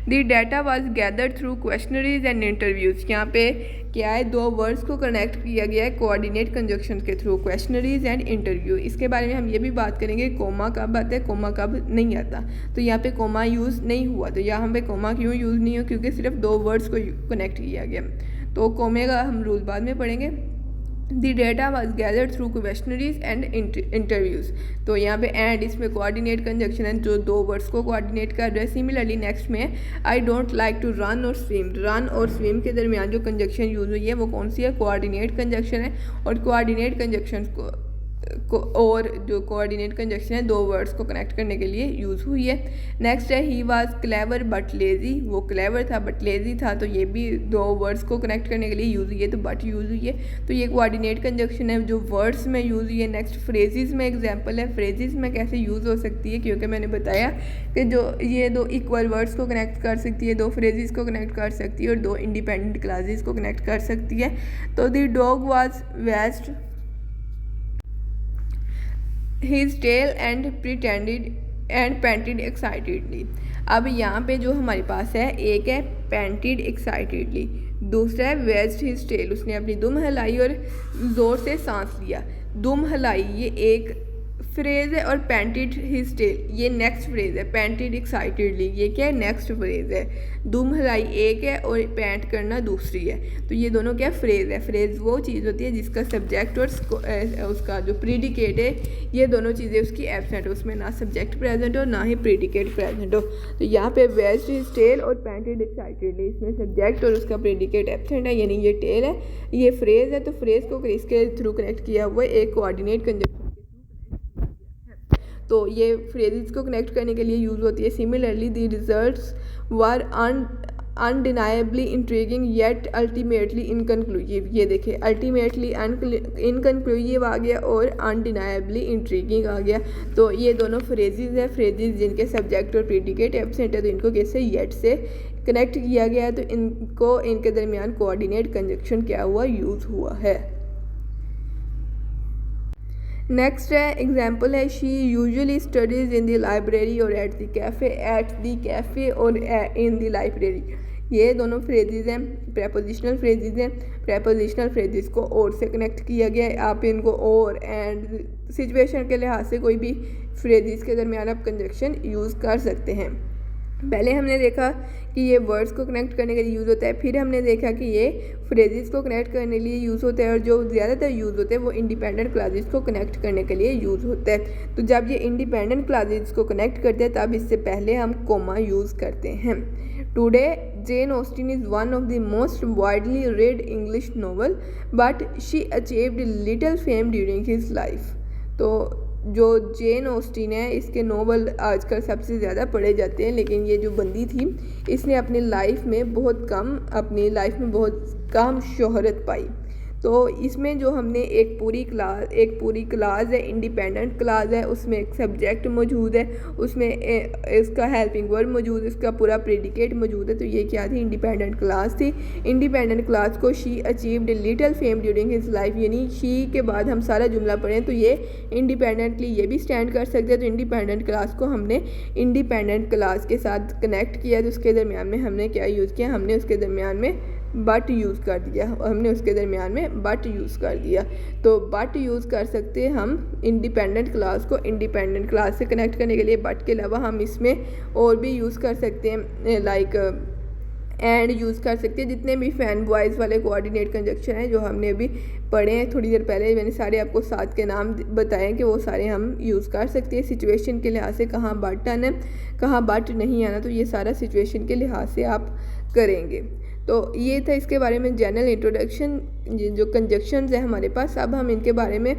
the data was gathered through questionnaires and interviews. यहाँ पे क्या है, 2 वर्ड्स को कनेक्ट किया गया है कोऑर्डिनेट कंजक्शन के थ्रू, क्वेश्चनरीज एंड इंटरव्यू। इसके बारे में हम ये भी बात करेंगे कोमा कब आता है, कोमा कब नहीं आता। तो यहाँ पे कोमा यूज़ नहीं हुआ। तो यहाँ पे कोमा क्यों यूज़ नहीं हुआ, क्योंकि सिर्फ 2 वर्ड्स को कनेक्ट किया गया। तो कोमे का हम रूल बाद में पढ़ेंगे। The data was gathered through questionnaires and interviews. तो यहाँ पे एंड, इसमें कोऑर्डिनेट कंजक्शन है जो 2 वर्ड्स को कोऑर्डिनेट कर रहे हैं। सिमिलरली नेक्स्ट में I don't like to run और स्विम। रन और स्विम के दरमियान जो कंजक्शन यूज़ हुई है वो कौन सी है, कोऑर्डिनेट कंजक्शन है। और कोऑर्डिनेट कंजक्शन को और जो कोऑर्डिनेट कंजक्शन है दो वर्ड्स को कनेक्ट करने के लिए यूज़ हुई है। नेक्स्ट है he was clever but lazy, वो क्लेवर था बट लेज़ी था, तो ये भी दो वर्ड्स को कनेक्ट करने के लिए यूज़ हुई है, तो बट यूज़ हुई है, तो ये कोऑर्डिनेट कंजक्शन है जो वर्ड्स में यूज़ हुई है। नेक्स्ट फ्रेजेस में एग्जांपल है, फ्रेजेस में कैसे यूज़ हो सकती है, क्योंकि मैंने बताया कि जो ये दो इक्वल वर्ड्स को कनेक्ट कर सकती है, दो फ्रेजेस को कनेक्ट कर सकती है और दो इंडिपेंडेंट क्लासेस को कनेक्ट कर सकती है। तो the dog was west his tail and panted excitedly। अब यहाँ पे जो हमारे पास है, एक है panted excitedly, दूसरा है wagged his tail, उसने अपनी दुम हिलाई और ज़ोर से सांस लिया। दुम हिलाई ये एक फ्रेज़ है और पैंटेड हिज टेल ये नेक्स्ट फ्रेज़ है। पैंटेड एक्साइटेडली ये क्या है, नेक्स्ट फ्रेज़ है। दुम हिलाई एक है और पैंट करना दूसरी है, तो ये दोनों क्या फ्रेज़ है। फ्रेज़ वो चीज़ होती है जिसका सब्जेक्ट और उसका जो प्रीडिकेट है ये दोनों चीज़ें उसकी एब्सेंट हो, उसमें ना सब्जेक्ट प्रेजेंट हो ना ही प्रीडिकेट प्रेजेंट हो। तो यहाँ पे वेस्ट हिज टेल और पैंटेड एक्साइटेडली, इसमें सब्जेक्ट और उसका प्रीडिकेट एब्सेंट है, यानी ये टेल है, ये फ्रेज़ है, तो फ्रेज़ को इसके थ्रू कनेक्ट किया हुआ है एक कोऑर्डिनेट कंजक्शन। तो ये फ्रेजेस को कनेक्ट करने के लिए यूज़ होती है। Similarly the results were undeniably intriguing yet ultimately inconclusive. ये देखिए अल्टीमेटली इनकन्क्लूसिव आ गया और अनडिनाइबली इंट्रीगिंग आ गया, तो ये दोनों फ्रेजेस है। फ्रेजेस जिनके सब्जेक्ट और प्रीडिकेट एब्सेंट है तो इनको कैसे येट से कनेक्ट किया गया है, तो इनको इनके दरमियान कोऑर्डिनेट कंजक्शन क्या हुआ, यूज़ हुआ है। नेक्स्ट है एग्जाम्पल है, she usually studies in the library और एट द कैफ़े और इन द लाइब्रेरी। ये दोनों फ्रेजेस हैं, प्रेपोजिशनल फ्रेजेस हैं। प्रेपोजिशनल फ्रेजेस को और से कनेक्ट किया गया है। आप इनको और एंड सिचुएशन के लिहाज से कोई भी फ्रेजेस के दरमियान आप कंजक्शन यूज़ कर सकते हैं। पहले हमने देखा कि ये वर्ड्स को कनेक्ट करने के लिए यूज़ होता है, फिर हमने देखा कि ये फ्रेजेस को कनेक्ट करने के लिए यूज़ होता है, और जो ज़्यादातर यूज़ होते हैं वो इंडिपेंडेंट क्लासेस को कनेक्ट करने के लिए यूज़ होता है। तो जब ये इंडिपेंडेंट क्लासेस को कनेक्ट करते हैं तब इससे पहले हम कोमा यूज़ करते हैं। Today Jane Austen is one of the most widely red English novel but she achieved little fame during his life. तो जो जेन ऑस्टिन है इसके नोवेल आजकल सबसे ज़्यादा पढ़े जाते हैं, लेकिन ये जो बंदी थी इसने अपनी लाइफ में बहुत कम शोहरत पाई। तो इसमें जो हमने एक पूरी क्लास है, इंडिपेंडेंट क्लास है, उसमें एक सब्जेक्ट मौजूद है, उसमें इसका हेल्पिंग वर्ब मौजूद है, इसका पूरा प्रेडिकेट मौजूद है, तो ये क्या थी, इंडिपेंडेंट क्लास थी। इंडिपेंडेंट क्लास को she achieved little fame during his life, यानी शी के बाद हम सारा जुमला पढ़ें तो ये इंडिपेंडेंटली ये भी स्टैंड कर सकते हैं। तो इंडिपेंडेंट क्लास को हमने इंडिपेंडेंट क्लास के साथ कनेक्ट किया, तो उसके दरमियान में हमने क्या यूज़ किया, हमने उसके दरमियान में बट यूज़ कर दिया, तो बट यूज़ कर सकते हैं हम इंडिपेंडेंट क्लास को इंडिपेंडेंट क्लास से कनेक्ट करने के लिए। बट के अलावा हम इसमें और भी यूज़ कर सकते हैं, लाइक एंड यूज़ कर सकते हैं। जितने भी फैन बॉयज़ वाले कोऑर्डिनेट कंजक्शन हैं जो हमने अभी पढ़े हैं थोड़ी देर पहले, मैंने सारे आपको साथ के नाम बताए कि वो सारे हम यूज़ कर सकते हैं। सिचुएशन के लिहाज से कहाँ बट आना है, कहाँ बट नहीं आना, तो ये सारा सिचुएशन के लिहाज से आप करेंगे। तो ये था इसके बारे में जनरल इंट्रोडक्शन, जो कंजक्शंस है हमारे पास। अब हम इनके बारे में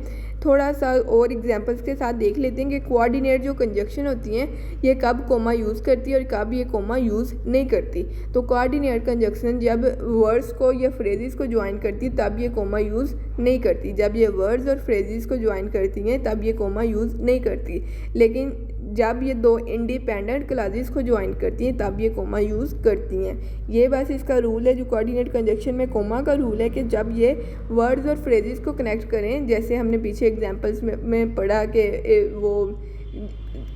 थोड़ा सा और एग्जांपल्स के साथ देख लेते हैं कि कोऑर्डिनेट जो कंजक्शन होती हैं ये कब कोमा यूज़ करती है और कब ये कोमा यूज़ नहीं करती। तो कोऑर्डिनेट कंजक्शन जब वर्ड्स को या फ्रेजेस को ज्वाइन करती है तब ये कोमा यूज़ नहीं करती। जब ये वर्ड्स और फ्रेजेस को ज्वाइन करती हैं तब ये कोमा यूज़ नहीं करती। लेकिन जब ये दो इंडिपेंडेंट क्लासेस को ज्वाइन करती हैं तब ये कोमा यूज़ करती हैं। ये बस इसका रूल है जो कोऑर्डिनेट कंजक्शन में कोमा का रूल है कि जब ये वर्ड्स और फ्रेजेस को कनेक्ट करें, जैसे हमने पीछे एग्जांपल्स में पढ़ा कि वो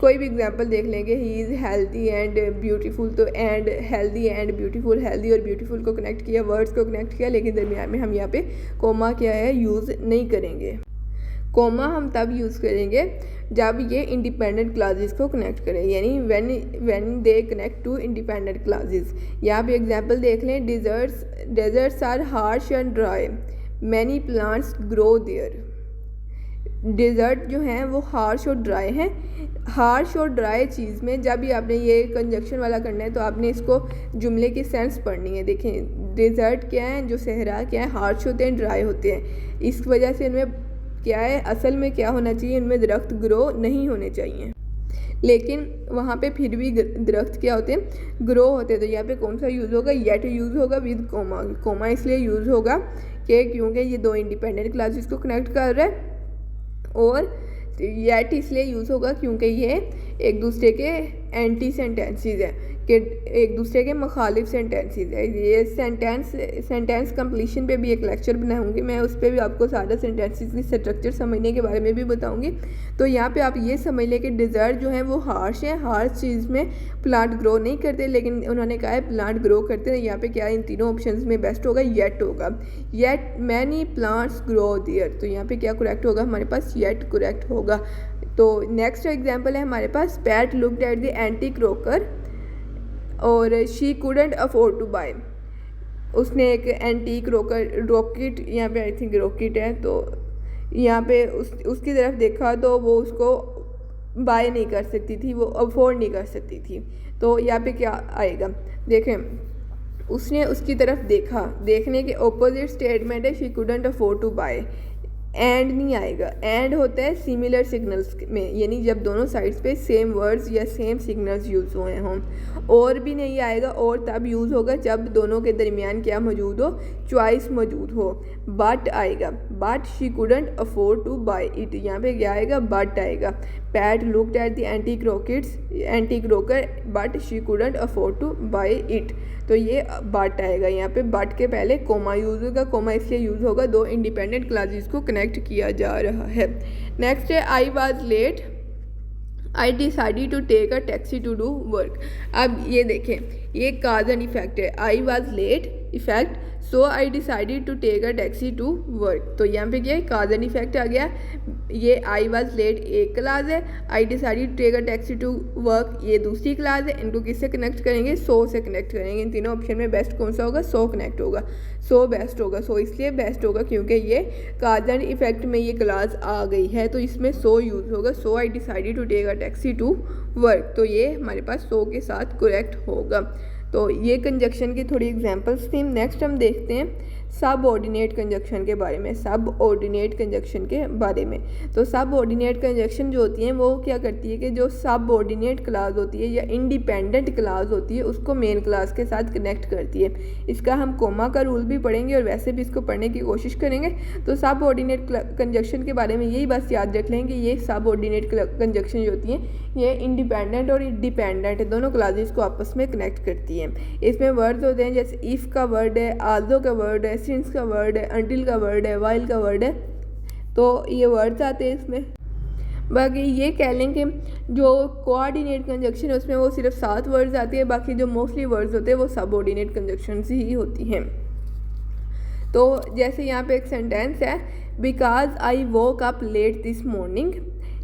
कोई भी एग्जांपल देख लेंगे, he is healthy and beautiful, तो and healthy and beautiful, healthy और ब्यूटीफुल को कनेक्ट किया, वर्ड्स को कनेक्ट किया, लेकिन दरमियान में हम यहाँ पे कोमा क्या है यूज़ नहीं करेंगे। कोमा हम तब यूज़ करेंगे जब ये इंडिपेंडेंट क्लासेस को कनेक्ट करें, यानी when they connect two independent clauses. यहाँ पे एग्जांपल देख लें, deserts are harsh and dry, many plants grow there. Desert जो हैं वो हार्श और ड्राई हैं। हार्श और ड्राई चीज़ में जब भी आपने ये कंजक्शन वाला करना है तो आपने इसको जुमले की सेंस पढ़नी है। देखें डेजर्ट क्या है, जो सहरा क्या है, हार्श होते हैं, ड्राई होते हैं, इस वजह से इनमें क्या है, असल में क्या होना चाहिए, उनमें दरख्त ग्रो नहीं होने चाहिए, लेकिन वहाँ पे फिर भी दरख्त क्या होते हैं, ग्रो होते हैं। तो यहाँ पे कौन सा यूज़ होगा, येट यूज़ होगा विद कोमा। कोमा इसलिए यूज़ होगा कि क्योंकि ये दो इंडिपेंडेंट क्लासेस को कनेक्ट कर रहा है, और येट इसलिए यूज़ होगा क्योंकि ये एक दूसरे के एंटी सेंटेंसेस है, कि एक दूसरे के मुखालिफ सेंटेंसेस है। ये सेंटेंस कंप्लीशन पे भी एक लेक्चर बनाऊंगी मैं, उस पर भी आपको सारा सेंटेंसेस की स्ट्रक्चर समझने के बारे में भी बताऊंगी। तो यहाँ पे आप ये समझ लें कि डिज़र्ट जो है वो हार्श है, हार्श चीज़ में प्लांट ग्रो नहीं करते, लेकिन उन्होंने कहा है प्लांट ग्रो करते हैं। यहाँ पे क्या इन तीनों ऑप्शन में बेस्ट होगा येट होगा, yet many plants grow there. तो यहाँ पे क्या करेक्ट होगा, हमारे पास येट करेक्ट होगा। तो नेक्स्ट एग्जाम्पल है हमारे पास, Pat looked at the antique rocker और she couldn't afford to buy. उसने एक एंटीक रॉकेट, यहाँ पे आई थिंक रॉकेट है, तो यहाँ पे उसकी तरफ देखा तो वो उसको बाय नहीं कर सकती थी, वो अफोर्ड नहीं कर सकती थी। तो यहाँ पे क्या आएगा, देखें, उसने उसकी तरफ देखा, देखने के ऑपोजिट स्टेटमेंट है she couldn't afford to buy. And नहीं आएगा, एंड होता है सिमिलर सिग्नल्स में, यानी जब दोनों साइड्स पे सेम वर्ड्स या सेम सिग्नल्स यूज़ हुए हों। और भी नहीं आएगा, और तब यूज़ होगा जब दोनों के दरमियान क्या मौजूद हो, चॉइस मौजूद हो। बट आएगा, but she couldn't afford to buy it, यहाँ पे क्या आएगा, बट आएगा। Pat looked at the antique rocker but she couldn't afford to buy it. तो ये बट आएगा, यहाँ पे बट के पहले कोमा यूज़ होगा। कोमा इसलिए यूज़ होगा, दो इंडिपेंडेंट क्लासेस को कनेक्ट किया जा रहा है। नेक्स्ट है I was late, I decided to take a taxi to do work. अब ये देखें, ये काज एंड इफेक्ट है, I was late effect, so I decided to take a taxi to work. तो यहाँ पे क्या है, काज एंड इफेक्ट आ गया। ये आई वॉज लेट एक क्लास है, I decided to take a taxi to work ये दूसरी क्लास है। इनको किससे कनेक्ट करेंगे, सो से कनेक्ट करेंगे। इन तीनों ऑप्शन में बेस्ट कौन सा होगा, सो कनेक्ट होगा, सो बेस्ट होगा। सो इसलिए बेस्ट होगा क्योंकि ये काज एंड इफेक्ट में ये क्लास आ गई है, तो इसमें सो यूज़ होगा। So I decided to take a taxi to work, तो ये हमारे पास सो के साथ करेक्ट होगा। तो ये कंजक्शन की थोड़ी एग्जांपल्स थी। नेक्स्ट हम देखते हैं सब ऑर्डिनेट कंजक्शन के बारे में, सब ऑर्डिनेट कंजक्शन के बारे में। तो सब ऑर्डिनेट कंजक्शन जो होती हैं वो क्या करती है कि जो सब ऑर्डिनेट क्लास होती है या इंडिपेंडेंट क्लास होती है उसको मेन क्लास के साथ कनेक्ट करती है। इसका हम कोमा का रूल भी पढ़ेंगे और वैसे भी इसको पढ़ने की कोशिश करेंगे। तो सब ऑर्डिनेट कंजक्शन के बारे में यही बस याद रख लेंगे, ये सब ऑर्डिनेट कंजक्शन जो होती हैं ये इंडिपेंडेंट और डिपेंडेंट दोनों क्लासेस को आपस में कनेक्ट करती हैं। इसमें वर्ड्स होते हैं जैसे इफ़ का वर्ड है, आल्दो का वर्ड है, सिंस का वर्ड है, अंटिल का वर्ड है, वाइल का वर्ड है, तो ये वर्ड्स आते हैं इसमें। बाकी ये कह लें कि जो कोऑर्डिनेट कंजक्शन है उसमें वो सिर्फ 7 वर्ड्स आती है, बाकी जो मोस्टली वर्ड्स होते हैं वो सब ऑर्डिनेट कंजक्शन ही होती हैं। तो जैसे यहाँ पे एक सेंटेंस है, because I woke up late this morning.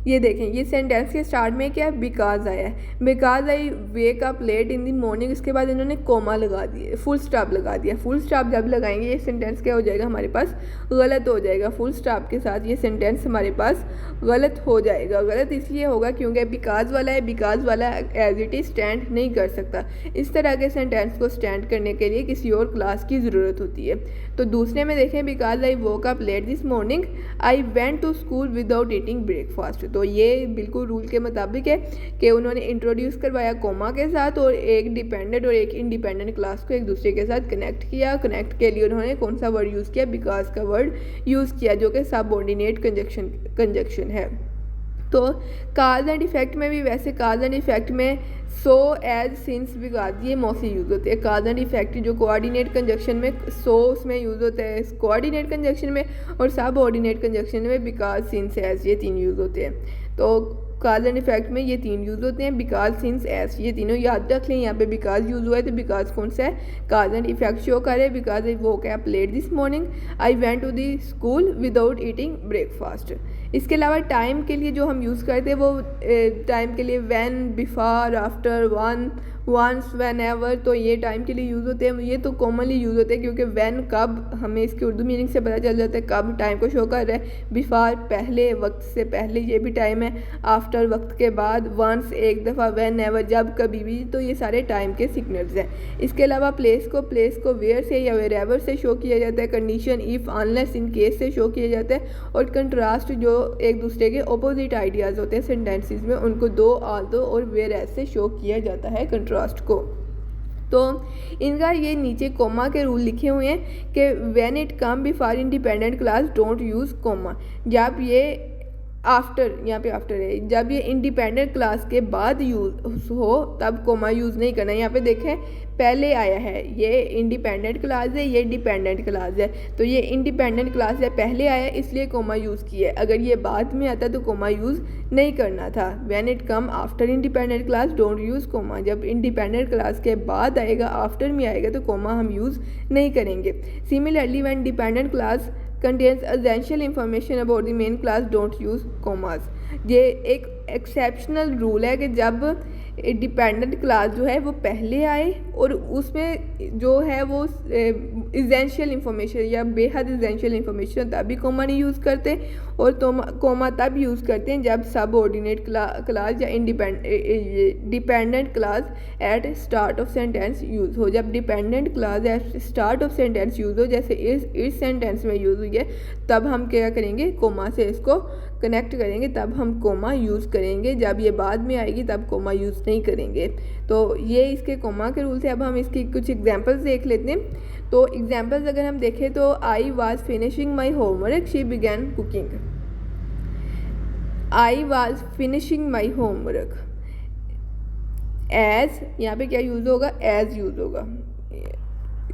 ये देखें, ये सेंटेंस के स्टार्ट में क्या है, बिकॉज आया है, because I wake up late in the morning. इसके बाद इन्होंने कोमा लगा दिया, फुल स्टॉप लगा दिया। फुल स्टॉप जब लगाएंगे ये सेंटेंस क्या हो जाएगा, हमारे पास गलत हो जाएगा। फुल स्टॉप के साथ ये सेंटेंस हमारे पास गलत हो जाएगा। गलत इसलिए होगा क्योंकि बिकॉज वाला है, बिकॉज वाला एज इट इज स्टैंड नहीं कर सकता। इस तरह के सेंटेंस को स्टैंड करने के लिए किसी और क्लास की ज़रूरत होती है। तो दूसरे में देखें, because I woke up late this morning I went to school without eating breakfast. तो ये बिल्कुल रूल के मुताबिक है कि उन्होंने इंट्रोड्यूस करवाया कोमा के साथ और एक डिपेंडेंट और एक इंडिपेंडेंट क्लास को एक दूसरे के साथ कनेक्ट किया। कनेक्ट के लिए उन्होंने कौन सा वर्ड यूज़ किया, बिकॉज का वर्ड यूज़ किया, जो कि सबऑर्डिनेट कंजक्शन है। तो काज एंड इफेक्ट में भी वैसे काज एंड इफेक्ट में सो, एज, सिंस, बिकॉज ये मोस्टली यूज़ होते हैं। काज एंड इफेक्ट जो कोऑर्डिनेट कंजक्शन में सो उसमें यूज़ होता है कोऑर्डिनेट कंजक्शन में, और सब ऑर्डिनेट कंजक्शन में बिकॉज, सिंस, एज ये 3 यूज़ होते हैं। तो काज एंड इफेक्ट में ये 3 यूज़ होते हैं, बिकॉज, सिंस, एज, ये तीनों याद रख लें। यहाँ पे बिकॉज यूज़ हुआ है तो बिकॉज कौन सा है, काज एंड इफेक्ट शो कर रहे हैं। Because I woke up late this morning I went to the school without eating breakfast. इसके अलावा टाइम के लिए जो हम यूज़ करते हैं वो टाइम के लिए when, before, after, one, once, whenever, तो ये टाइम के लिए यूज़ होते हैं। ये तो कॉमनली यूज़ होते हैं क्योंकि व्हेन कब हमें इसकी उर्दू मीनिंग से पता चल जाता है कब टाइम को शो कर रहा है। बिफोर पहले, वक्त से पहले, ये भी टाइम है। आफ्टर वक्त के बाद, वंस एक दफ़ा, व्हेन एवर जब कभी भी, तो ये सारे टाइम के सिग्नल्स हैं। इसके अलावा प्लेस को वेयर से या वेर एवर से शो किया जाता है। Condition if, unless, in case से शो किया जाता है। और कंट्रास्ट जो एक दूसरे के ऑपोजिट आइडियाज़ होते हैं सेंटेंसेस में, उनको दो, ऑल्दो और वेयर एज से शो किया जाता है कंट्रास्ट को। तो इनका ये नीचे कोमा के रूल लिखे हुए हैं कि when it come before independent clause don't use comma. जब ये आफ्टर, यहाँ पे आफ्टर है, जब ये इंडिपेंडेंट क्लास के बाद यूज़ हो तब कोमा यूज़ नहीं करना। यहाँ पे देखें पहले आया है, ये इंडिपेंडेंट क्लास है, ये डिपेंडेंट क्लास है, तो ये इंडिपेंडेंट क्लास है, पहले आया इसलिए कोमा यूज़ किया है। अगर ये बाद में आता तो कोमा यूज़ नहीं करना था। When it come after independent clause don't use comma. जब इंडिपेंडेंट क्लास के बाद आएगा, आफ्टर में आएगा, तो कोमा हम यूज़ नहीं करेंगे। Similarly when dependent class contains essential information about the main class don't use commas। ये एक एक्सेप्शनल रूल है कि जब डिपेंडेंट क्लास जो है वो पहले आए और उसमें जो है वो इसेंशियल इंफॉर्मेशन या बेहद इसेंशियल इंफॉर्मेशन तभी कोमा नहीं यूज़ करते, और कोमा तब यूज़ करते हैं जब सब ऑर्डिनेट क्लास या dependent clause at start of sentence use हो। जब dependent clause at start of sentence use हो, जैसे इस सेंटेंस में यूज़ हुई है, तब हम क्या करेंगे, कोमा से इसको कनेक्ट करेंगे, तब हम कोमा यूज़ करेंगे। जब ये बाद में आएगी तब कोमा यूज़ नहीं करेंगे। तो ये इसके कोमा के रूल थे। अब हम इसकी कुछ एग्जांपल्स देख लेते हैं। तो एग्जांपल्स अगर हम देखें तो I was finishing my homework, she began cooking. I was finishing my homework. As, यहाँ पे क्या यूज़ होगा, एज यूज़ होगा।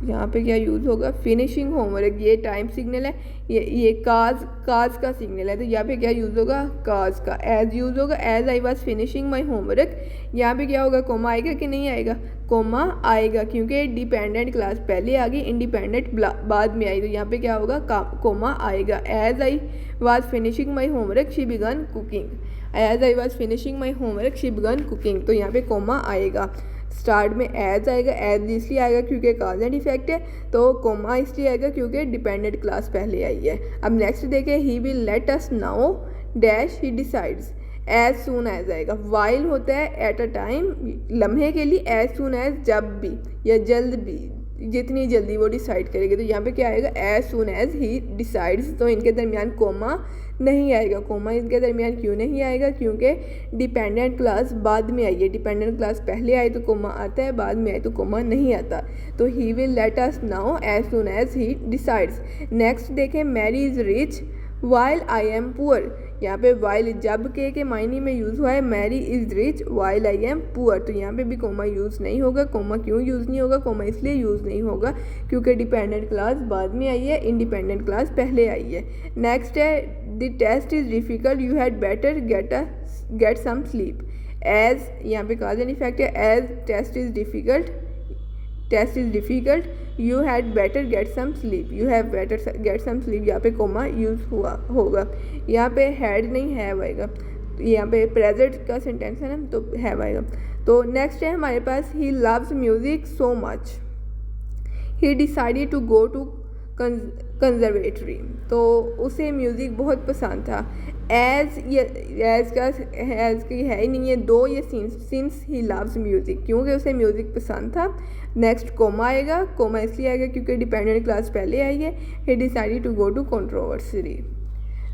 यहाँ पे क्या यूज़ होगा, फिनिशिंग होमवर्क, ये टाइम सिग्नल है, ये काज का सिग्नल है, तो यहाँ पे क्या यूज़ होगा, काज का। एज यूज़ होगा, as I was finishing my homework. यहाँ पे क्या होगा, कोमा आएगा कि नहीं आएगा, कोमा आएगा क्योंकि डिपेंडेंट क्लास पहले आ गई, इंडिपेंडेंट बाद में आई, तो यहाँ पे क्या होगा, कोमा आएगा। As I was finishing my homework she began cooking. As I was finishing my homework she began cooking, तो यहाँ पे कोमा आएगा। स्टार्ट में एज आएगा, एज इसलिए आएगा क्योंकि काज एंड इफेक्ट है, तो कोमा इसलिए आएगा क्योंकि डिपेंडेंट क्लास पहले आई है। अब नेक्स्ट देखें, he will let us now dash he decides. As soon as आएगा। वाइल होता है एट अ टाइम, लम्हे के लिए। एज सून एज जब भी या जल्द भी, जितनी जल्दी वो डिसाइड करेगी, तो यहाँ पे क्या आएगा, as soon as he decides. तो इनके दरमियान कोमा नहीं आएगा। कोमा इनके दरमियान क्यों नहीं आएगा, क्योंकि डिपेंडेंट क्लास बाद में आई है। डिपेंडेंट क्लास पहले आई तो कोमा आता है, बाद में आई तो कोमा नहीं आता। तो he will let us know as soon as he decides. Next देखें, Mary is rich while I am poor. यहाँ पे वाइल जब के मायने में यूज़ हुआ है, Mary is rich while I am poor, तो यहाँ पे भी कोमा यूज़ नहीं होगा। कोमा क्यों यूज़ नहीं होगा, कोमा इसलिए यूज़ नहीं होगा क्योंकि डिपेंडेंट क्लास बाद में आई है, इंडिपेंडेंट क्लास पहले आई है। नेक्स्ट है, the test is difficult you had better get some sleep. As, यहाँ पे काज एंड इफेक्ट है, as test is difficult you had better get some sleep, you have better get some sleep, यहाँ पे coma use हुआ होगा। यहाँ पे had नहीं हैव आएगा, यहाँ पे प्रेजेंट का सेंटेंस है ना, तो हैव आएगा। तो नेक्स्ट है हमारे पास, he loves music so much he decided to go to conservatory, तो उसे म्यूज़िक बहुत पसंद था। एज की है ही नहीं है, दो ये सिंस ही लव्स म्यूज़िक, क्योंकि उसे म्यूज़िक पसंद था। नेक्स्ट कोमा आएगा, कोमा इसलिए आएगा क्योंकि डिपेंडेंट क्लास पहले आई है। He decided to go to controversy,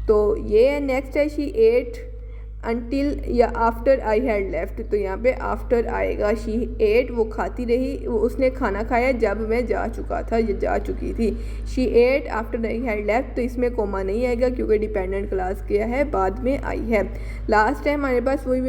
तो ये है। नेक्स्ट है, शी एट अनटिल या आफ्टर आई हैड लेफ्ट, तो यहाँ पे आफ्टर आएगा। शी एट, वो खाती रही, उसने खाना खाया जब मैं जा चुका था या जा चुकी थी। She ate after I had left, तो इसमें कोमा नहीं आएगा क्योंकि डिपेंडेंट क्लास क्या है, बाद में आई है। लास्ट है हमारे पास, we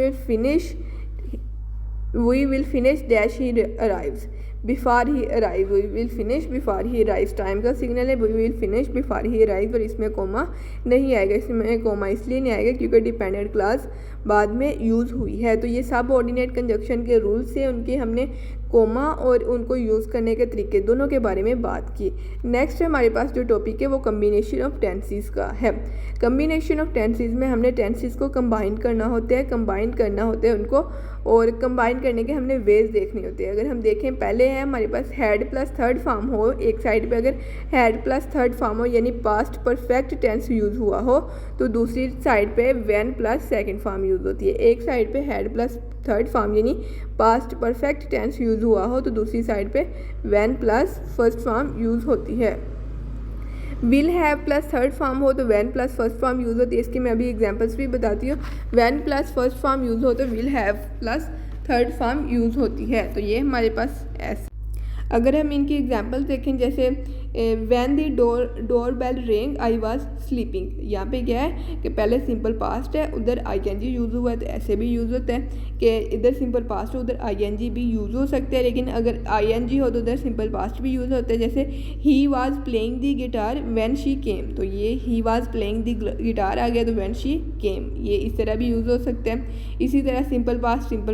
will finish dash he arrives before he arrive. We will finish before he arrives, time का सिग्नल है, we will finish before he arrive, और इसमें कोमा नहीं आएगा। इसमें कोमा इसलिए नहीं आएगा क्योंकि डिपेंडेंट क्लास बाद में यूज़ हुई है। तो ये सब ऑर्डिनेट कंजक्शन के रूल्स से उनके हमने कोमा और उनको यूज़ करने के तरीके दोनों के बारे में बात की। नेक्स्ट हमारे पास जो टॉपिक है वो कम्बिनेशन ऑफ टेंसेस का है। कम्बिनेशन ऑफ टेंसेस में हमने टेंसेस को कंबाइन करना होता है, उनको और कंबाइन करने के हमने वेज देखने होते हैं। अगर हम देखें, पहले है हमारे पास हैड प्लस थर्ड फॉर्म हो, एक साइड पे अगर हैड प्लस थर्ड फॉर्म हो यानी पास्ट परफेक्ट टेंस यूज़ हुआ हो, तो दूसरी साइड पे when plus second form use होती है। एक साइड पे हैड प्लस थर्ड फॉर्म यानी पास्ट परफेक्ट टेंस यूज़ हुआ हो, तो दूसरी साइड पे when plus first form use होती है। Will have plus third form हो तो when plus first form use होती है। इसकी मैं अभी एग्जांपल्स भी बताती हूँ। When plus first form use हो तो will have plus third form use होती है। तो ये हमारे पास ऐसे। अगर हम इनकी एग्जांपल देखें, जैसे when the door bell ring I was sleeping, यहाँ पे क्या है कि पहले सिंपल पास्ट है, उधर आईएनजी यूज़ हुआ है, तो ऐसे भी यूज़ होता है कि इधर सिंपल पास्ट हो उधर आईएनजी भी यूज़ हो सकते हैं। लेकिन अगर आईएनजी हो तो उधर सिंपल पास्ट भी यूज़ होता है। जैसे he was playing the guitar when she came, तो ये he was playing the guitar आ गया तो व्हेन शी केम, ये इस तरह भी यूज़ हो सकते हैं। इसी तरह सिंपल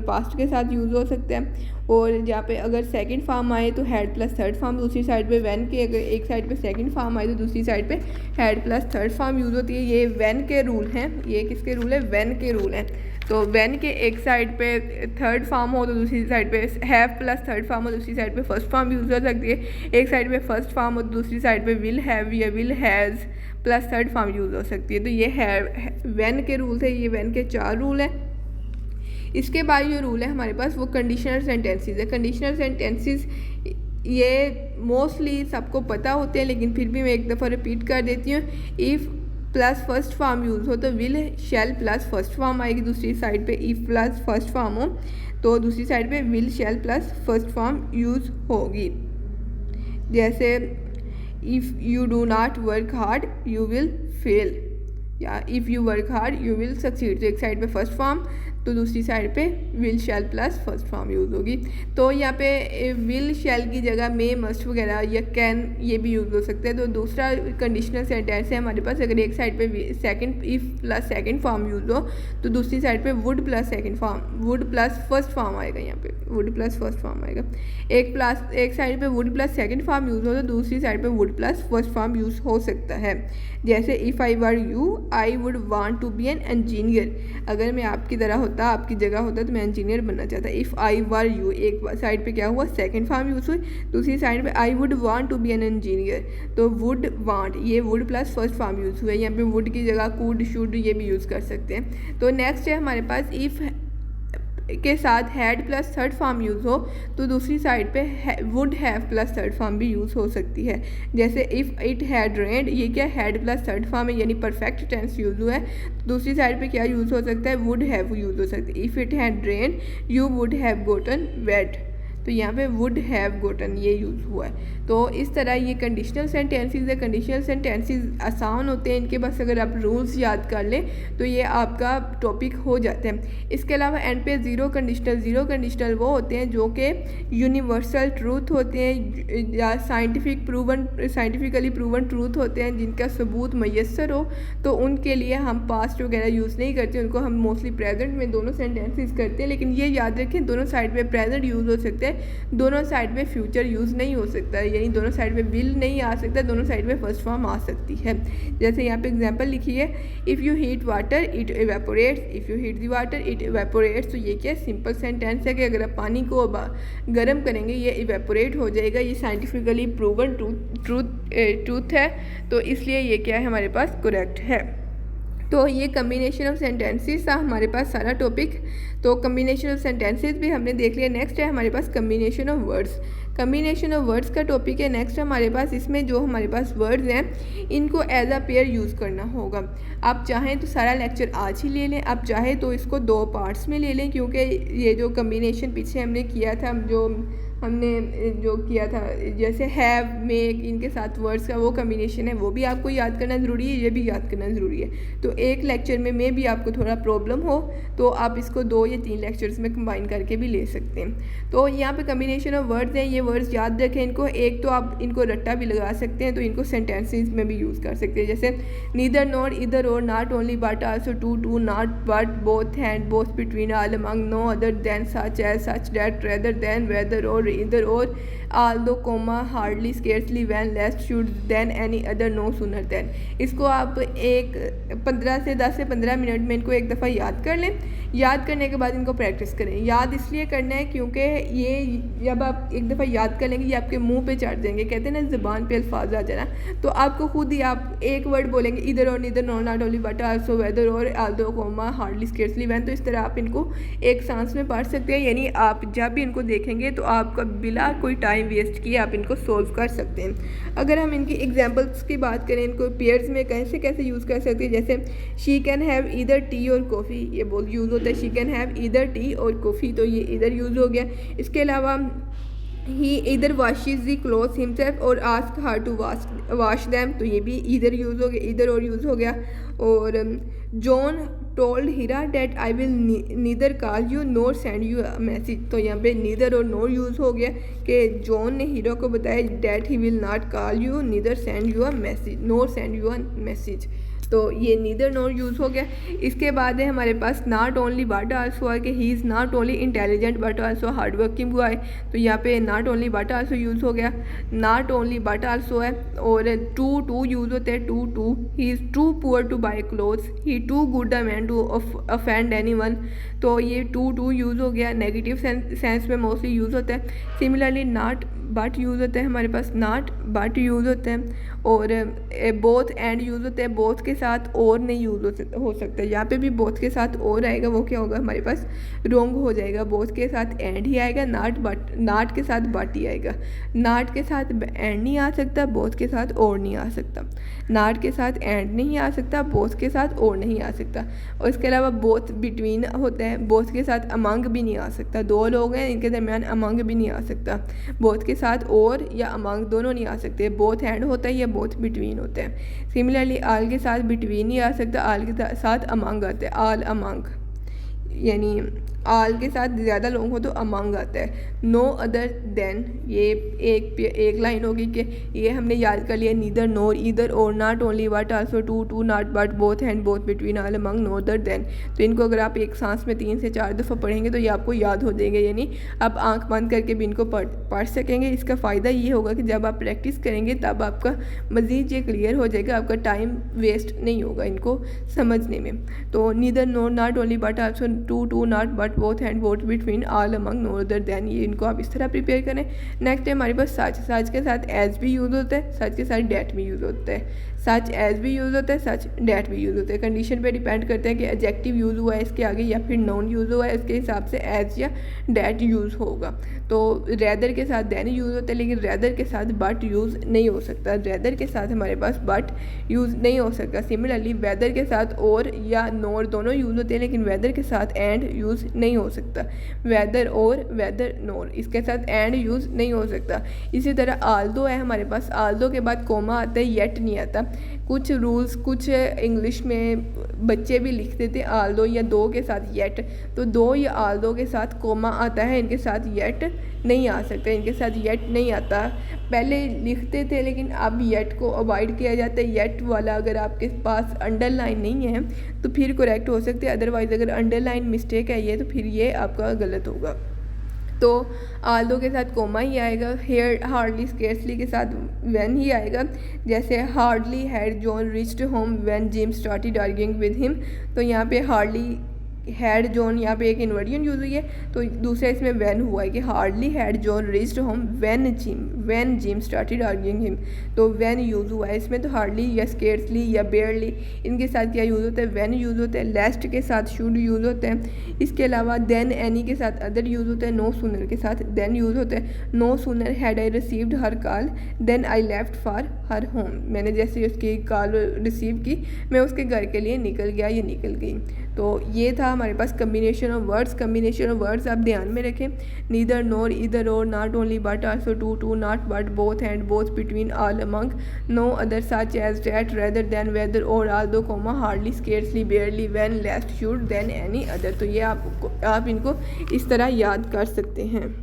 पास्ट के साथ यूज़ हो सकते हैं। और जहाँ पे अगर सेकंड फॉर्म आए तो हैड प्लस थर्ड फॉर्म, दूसरी साइड पे व्हेन के अगर एक साइड पे सेकंड फॉर्म आए तो दूसरी साइड पे had plus third form use होती है। ये व्हेन के रूल हैं। ये किसके रूल है? व्हेन के रूल हैं। तो व्हेन के एक साइड पे थर्ड फॉर्म हो तो दूसरी साइड पे हैव प्लस थर्ड फॉर्म हो, दूसरी साइड पे फर्स्ट फॉर्म यूज़ हो सकती है। एक साइड पे फर्स्ट फॉर्म हो तो दूसरी साइड पे विल हैव या will has plus third form use हो सकती है। तो ये है व्हेन के रूल थे। ये व्हेन के 4 रूल हैं। इसके बाद जो रूल है हमारे पास वो कंडीशनल सेंटेंसेस है। कंडीशनल सेंटेंसेस ये मोस्टली सबको पता होते हैं, लेकिन फिर भी मैं एक दफ़ा रिपीट कर देती हूँ। If plus first form use हो तो will shall plus first form आएगी। दूसरी साइड पे इफ़ प्लस फर्स्ट फॉर्म हो तो दूसरी साइड पे will shall plus first form use होगी। जैसे if you do not work hard you will fail, या if you work hard you will succeed. तो एक साइड पे फर्स्ट फॉर्म तो दूसरी साइड पे will shall plus first form use होगी। तो यहाँ पे विल शैल की जगह मे मस्ट वगैरह या कैन ये भी यूज़ हो सकते हैं। तो दूसरा कंडीशनल सेंटेंस है हमारे पास, अगर एक साइड पे second if plus second form use हो तो दूसरी साइड पे would plus second form would plus first form आएगा। यहाँ पे वुड प्लस फर्स्ट फॉर्म आएगा। एक साइड पे would plus second form use हो तो दूसरी साइड पे would plus first form use हो सकता है। जैसे if I were you I would want to be an engineer, अगर मैं आपकी तरह होता, आपकी जगह होता तो मैं इंजीनियर बनना चाहता। इफ़ आई वर यू, एक साइड पे क्या हुआ सेकंड फॉर्म यूज़ हुई, दूसरी साइड पे I would want to be an engineer, तो वुड वांट ये would plus first form use हुआ है। यहाँ पे वुड की जगह कुड शुड ये भी यूज़ कर सकते हैं। तो नेक्स्ट है हमारे पास इफ़ के साथ had plus third form use हो तो दूसरी साइड पे would have plus third form भी यूज़ हो सकती है। जैसे इफ़ इट हैड रेन्ड, ये क्या हैड प्लस थर्ड फॉर्म है यानी परफेक्ट टेंस यूज़ हुआ है। तो दूसरी साइड पे क्या यूज़ हो सकता है? वुड हैव यूज़ हो सकता है। If it had rained you would have gotten wet, तो यहाँ पे वुड हैव गोटन ये यूज़ हुआ है। तो इस तरह ये कंडीशनल सेंटेंसेस है। कंडीशनल सेंटेंसेस आसान होते हैं, इनके बस अगर आप रूल्स याद कर लें तो ये आपका टॉपिक हो जाते हैं। इसके अलावा एंड पे ज़ीरो कंडीशनल वो होते हैं जो कि यूनिवर्सल ट्रूथ होते हैं या साइंटिफिकली प्रूवन ट्रूथ होते हैं, जिनका सबूत मैसर हो, तो उनके लिए हम पास्ट वगैरह यूज़ नहीं करते, उनको हम मोस्टली प्रेजेंट में दोनों सेंटेंसेस करते हैं। लेकिन ये याद रखें दोनों साइड पे प्रेजेंट यूज़ हो सकते हैं, दोनों साइड पे फ्यूचर यूज़ नहीं हो सकता, यानी दोनों साइड पे विल नहीं आ सकता, दोनों साइड पे फर्स्ट फॉर्म आ सकती है। जैसे यहाँ पे एग्जांपल लिखी है, if you heat water it evaporates, if you heat the water it evaporates. तो ये क्या सिंपल सेंटेंस है कि अगर आप पानी को गर्म करेंगे ये इवेपोरेट हो जाएगा। ये साइंटिफिकली प्रूवन ट्रूथ है, तो इसलिए ये क्या है हमारे पास करेक्ट है। तो ये कम्बिनेशन ऑफ सेंटेंसेस था हमारे पास सारा टॉपिक। तो कम्बिनेशन ऑफ सेंटेंसेस भी हमने देख लिया। नेक्स्ट है हमारे पास combination of words. Combination of words का टॉपिक है नेक्स्ट हमारे पास। इसमें जो हमारे पास वर्ड्स हैं इनको एज अ पेयर यूज़ करना होगा। आप चाहें तो सारा लेक्चर आज ही ले लें, आप चाहें तो इसको 2 पार्ट्स में ले लें, क्योंकि ये जो कम्बिनेशन पीछे हमने किया था, जो किया था जैसे हैव मेक इनके साथ वर्ड्स का वो कम्बिनेशन है, वो भी आपको याद करना ज़रूरी है, ये भी याद करना ज़रूरी है। तो एक लेक्चर में भी आपको थोड़ा प्रॉब्लम हो तो आप इसको 2 या 3 लेक्चर्स में कंबाइन करके भी ले सकते हैं। तो यहाँ पे कम्बिनेशन ऑफ वर्ड्स हैं, ये वर्ड्स याद रखें इनको। एक तो आप इनको रट्टा भी लगा सकते हैं, तो इनको सेंटेंसेस में भी यूज़ कर सकते हैं। जैसे neither not either or, not only but also too to, not but both and both between, all among, no other than, such as, such that, rather than, whether or, either और, although, hardly, scarcely, when, less, should, than, any other, no, sooner than। इसको आप 10 से 15 minute में इनको एक दफ़ा याद कर लें। याद करने के बाद इनको प्रैक्टिस करें। याद इसलिए करना है क्योंकि ये जब आप एक दफ़ा याद कर लेंगे ये आपके मुंह पे चढ़ जाएंगे, कहते हैं ना ज़ुबान पे अल्फाज आ जाना, तो आपको खुद ही आप एक वर्ड बोलेंगे इधर और neither, not not only but also whether और although comma hardly scarcely when. तो इस तरह आप इनको एक सांस में पढ़ सकते हैं, यानी आप जब भी इनको देखेंगे तो आपका बिला कोई टाइम वेस्ट किए आप इनको सोल्व कर सकते हैं। अगर हम इनकी एग्जांपल्स की बात करें, इनको पेयर्स में कैसे कैसे यूज़ कर सकते हैं, जैसे she can have either T और कॉफ़ी, ये बहुत यूज़ होता है, she can have either T और कॉफ़ी, तो ये इधर यूज़ हो गया। इसके अलावा he either washes the cloth himself or ask her to wash them, तो ये भी इधर यूज़ हो गया, इधर और यूज़ हो गया। और John told Hira that I will neither call you nor send you a message, तो यहाँ पे नीदर और नोर यूज़ हो गया कि जॉन ने हीरो को बताया that he will not call you neither send you a message, NOR send you a message, तो ये नीदर नोर यूज़ हो गया। इसके बाद है हमारे पास नॉट ओनली बट आल्सो है कि he is not only intelligent but also hard working boy, तो यहाँ पे not only but also use हो गया। नॉट ओनली बट आल्सो है। और टू यूज़ होते हैं, too he is too poor to buy clothes, he too good a man to offend anyone, तो ये टू यूज़ हो गया। नेगेटिव सेंस में मोस्टली यूज़ होता है। सिमिलरली नॉट बट यूज़ होता है, हमारे पास नॉट बट यूज़ होते हैं। और बोथ एंड यूज़ होते हैं, बोथ के साथ और नहीं यूज़ हो सकता है, यहाँ पे भी बोथ के साथ और आएगा, वो क्या होगा हमारे पास रोंग हो जाएगा, बोथ के साथ एंड ही आएगा, नॉट के साथ बट ही आएगा। नॉट के साथ एंड नहीं आ सकता, बोथ के साथ और नहीं आ सकता, नॉट के साथ एंड नहीं आ सकता, बोथ के साथ और नहीं आ सकता। और इसके अलावा बोथ बिटवीन होता है, बोथ के साथ अमंग भी नहीं आ सकता, दो लोग हैं इनके दरमियान अमंग भी नहीं आ सकता, बोथ के साथ और या अमंग दोनों नहीं आ सकते। बोथ एंड होता है या बोथ बिटवीन होते हैं। सिमिलरली आल के साथ बिटवीन नहीं आ सकता, आल के साथ अमंग आता है, आल अमंग, यानी आल के साथ ज़्यादा लोग हो तो अमंग आता है। नो अदर देन, ये एक लाइन होगी कि ये हमने याद कर लिया, नीदर नोर ईदर और not only but also to not but both and both between all among no other than, तो इनको अगर आप एक सांस में 3 से 4 दफ़ा पढ़ेंगे तो ये आपको याद हो जाएंगे, यानी आप आंख बंद करके भी इनको पढ़ सकेंगे। इसका फ़ायदा ये होगा कि जब आप प्रैक्टिस करेंगे तब आपका मज़ीद ये क्लियर हो जाएगा, आपका टाइम वेस्ट नहीं होगा इनको समझने में। तो neither nor not only but also to not but both and both between all among no other than, ये इनको आप इस तरह प्रिपेयर करें। नेक्स्ट है हमारे पास सच के साथ एज भी यूज़ होता है, सच के साथ डैट भी यूज़ होता है, सच एज भी यूज़ होता है, सच डैट भी यूज़ होता है। कंडीशन पे डिपेंड करते हैं कि एडजेक्टिव यूज़ हुआ है इसके आगे या फिर नाउन यूज़ हुआ है, इसके हिसाब से एज या डैट यूज़ होगा। तो रैदर के साथ देन यूज़ होता है, लेकिन रैदर के साथ बट यूज़ नहीं हो सकता, रैदर के साथ हमारे पास बट यूज़ नहीं हो सकता। सिमिलरली वेदर के साथ और या नोर दोनों यूज़ होते हैं, लेकिन वेदर के साथ एंड यूज़ नहीं हो सकता, वेदर और वेदर नोर इसके साथ एंड यूज़ नहीं हो सकता। इसी तरह आल्दो है हमारे पास, आल्दो के बाद कोमा आता है, येट नहीं आता। कुछ रूल्स कुछ इंग्लिश में बच्चे भी लिख देते हैं आल्दो या दो के साथ येट, तो दो या आल्दो के साथ कोमा आता है, इनके साथ येट नहीं आ सकता, इनके साथ येट नहीं आता। पहले लिखते थे लेकिन अब येट को अवॉइड किया जाता है। येट वाला अगर आपके पास अंडरलाइन नहीं है तो फिर करेक्ट हो सकते हैं, अदरवाइज़ अगर अंडरलाइन मिस्टेक है ये तो फिर ये आपका गलत होगा। तो आल्दो के साथ कोमा ही आएगा, हेयर हार्डली स्केर्सली के साथ व्हेन ही आएगा। जैसे hardly had John reached home when Jim started arguing with him, तो यहाँ पे हार्डली हैड जॉन यहाँ पे एक इन्वर्जन यूज़ हुई है, तो दूसरा इसमें व्हेन हुआ है कि hardly had John reached home when Jim started arguing him, तो व्हेन यूज़ हुआ है इसमें। तो हार्डली या स्केर्सली या बेयरली इनके साथ क्या यूज़ होता है, व्हेन यूज़ होता है। लेस्ट के साथ शुड यूज़ होते हैं। इसके अलावा देन एनी के साथ अदर यूज़ होता है। नो सूनर के साथ देन यूज़ होता है। No sooner had I received her call than I left for her home, मैंने जैसे उसकी कॉल रिसीव की मैं उसके घर के लिए निकल गया या निकल गई। तो ये था हमारे पास कम्बिनेशन ऑफ वर्ड्स आप ध्यान में रखें। नीदर नोर ईदर और not only but also to not but both and both between all among no other such as that rather than whether और although comma hardly scarcely barely when lest should than any other, तो ये आप इनको इस तरह याद कर सकते हैं।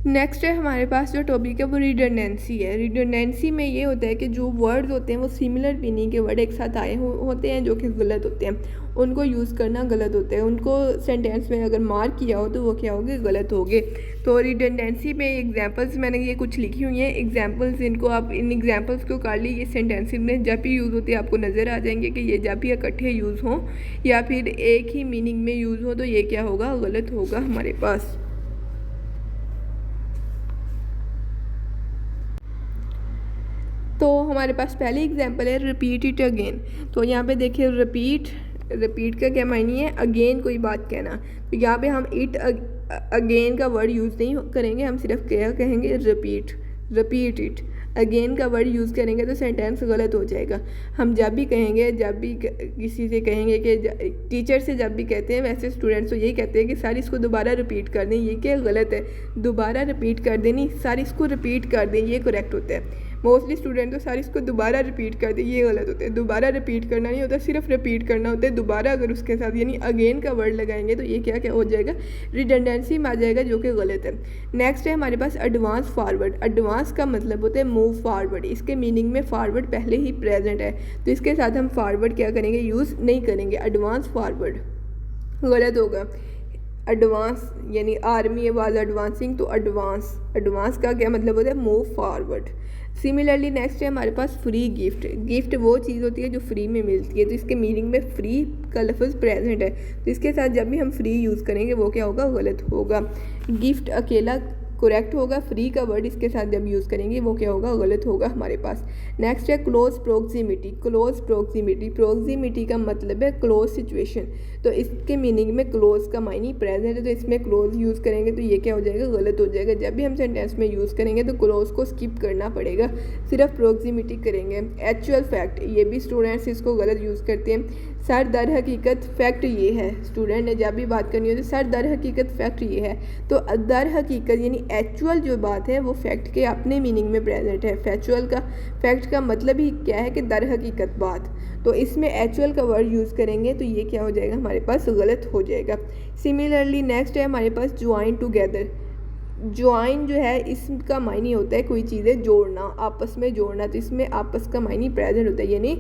नेक्स्ट है हमारे पास जो टॉपिक है वो रिडंडेंसी है। रिडंडेंसी में ये होता है कि जो वर्ड्स होते हैं वो सिमिलर मीनिंग के वर्ड एक साथ आए होते हैं जो कि गलत होते हैं, उनको यूज़ करना गलत होता है। उनको सेंटेंस में अगर मार्क किया हो तो वो क्या होंगे, गलत होंगे। तो रिडंडेंसी में एग्जांपल्स मैंने ये कुछ लिखी हुई हैं, एग्जांपल्स इनको आप इन एग्जांपल्स को कर ली। ये सेंटेंस में जब भी यूज़ होते हैं आपको नज़र आ जाएंगे कि ये जब भी इकट्ठे यूज़ हों या फिर एक ही मीनिंग में यूज़ हो तो ये क्या होगा, गलत होगा हमारे पास। तो हमारे पास पहली एग्जांपल है रिपीट इट अगेन। तो यहाँ पे देखिए रिपीट का क्या मायने है, अगेन कोई बात कहना। तो यहाँ पे हम इट अगेन का वर्ड यूज़ नहीं करेंगे, हम सिर्फ क्या कहेंगे, रिपीट इट। अगेन का वर्ड यूज़ करेंगे तो सेंटेंस गलत हो जाएगा। हम जब भी कहेंगे, जब भी किसी से कहेंगे कि टीचर से जब भी कहते हैं, वैसे स्टूडेंट्स तो यही कहते हैं कि सर इसको दोबारा रिपीट कर दें, ये क्या गलत है, दोबारा रिपीट कर दें नहीं, सर इसको रिपीट कर दें, ये करेक्ट होता है। मोस्टली स्टूडेंट तो सर इसको दोबारा रिपीट कर दे, ये गलत होता है। दोबारा रिपीट करना नहीं होता, सिर्फ रिपीट करना होता है। दोबारा अगर उसके साथ यानी अगेन का वर्ड लगाएंगे तो ये क्या क्या हो जाएगा, रिडंडेंसी में आ जाएगा, जो कि गलत है। नेक्स्ट है हमारे पास एडवांस फॉरवर्ड। एडवांस का मतलब होता है मूव फॉरवर्ड। इसके मीनिंग में फॉरवर्ड पहले ही प्रेजेंट है, तो इसके साथ हम फॉरवर्ड क्या करेंगे, यूज़ नहीं करेंगे। एडवांस फॉरवर्ड गलत होगा। एडवांस यानी आर्मी वाज एडवांसिंग, तो एडवांस का क्या मतलब होता है, मूव फॉरवर्ड। सिमिलरली नेक्स्ट है हमारे पास फ्री गिफ्ट। गिफ्ट वो चीज़ होती है जो फ्री में मिलती है, तो इसके मीनिंग में फ्री का लफ्ज़ प्रेजेंट है, तो इसके साथ जब भी हम फ्री यूज़ करेंगे वो क्या होगा, गलत होगा। गिफ्ट अकेला करेक्ट होगा, फ्री का वर्ड इसके साथ जब यूज़ करेंगे वो क्या होगा, गलत होगा हमारे पास। नेक्स्ट है क्लोज प्रोक्सिमिटी। क्लोज प्रोक्सिमिटी का मतलब है क्लोज सिचुएशन, तो इसके मीनिंग में क्लोज का मायने प्रेजेंट है, तो इसमें क्लोज यूज़ करेंगे तो ये क्या हो जाएगा, गलत हो जाएगा। जब भी हम सेंटेंस में यूज़ करेंगे तो क्लोज को स्किप करना पड़ेगा, सिर्फ प्रोक्सिमिटी करेंगे। एक्चुअल फैक्ट, ये भी स्टूडेंट्स इसको गलत यूज़ करते हैं। सर दर हकीकत फैक्ट ये है, स्टूडेंट ने जब भी बात करनी हो तो सर दर हकीकत फैक्ट ये है, तो दर हकीकत यानी एक्चुअल जो बात है वो फैक्ट के अपने मीनिंग में प्रेजेंट है। फैक्ट का मतलब ही क्या है कि दर हकीकत बात, तो इसमें एक्चुअल का वर्ड यूज़ करेंगे तो ये क्या हो जाएगा, हमारे पास गलत हो जाएगा। सिमिलरली नेक्स्ट है हमारे पास ज्वाइन टुगेदर। ज्वाइन जो है इसका मायने होता है कोई चीज़ें जोड़ना, आपस में जोड़ना, तो इसमें आपस का मायने प्रेजेंट होता है, यानी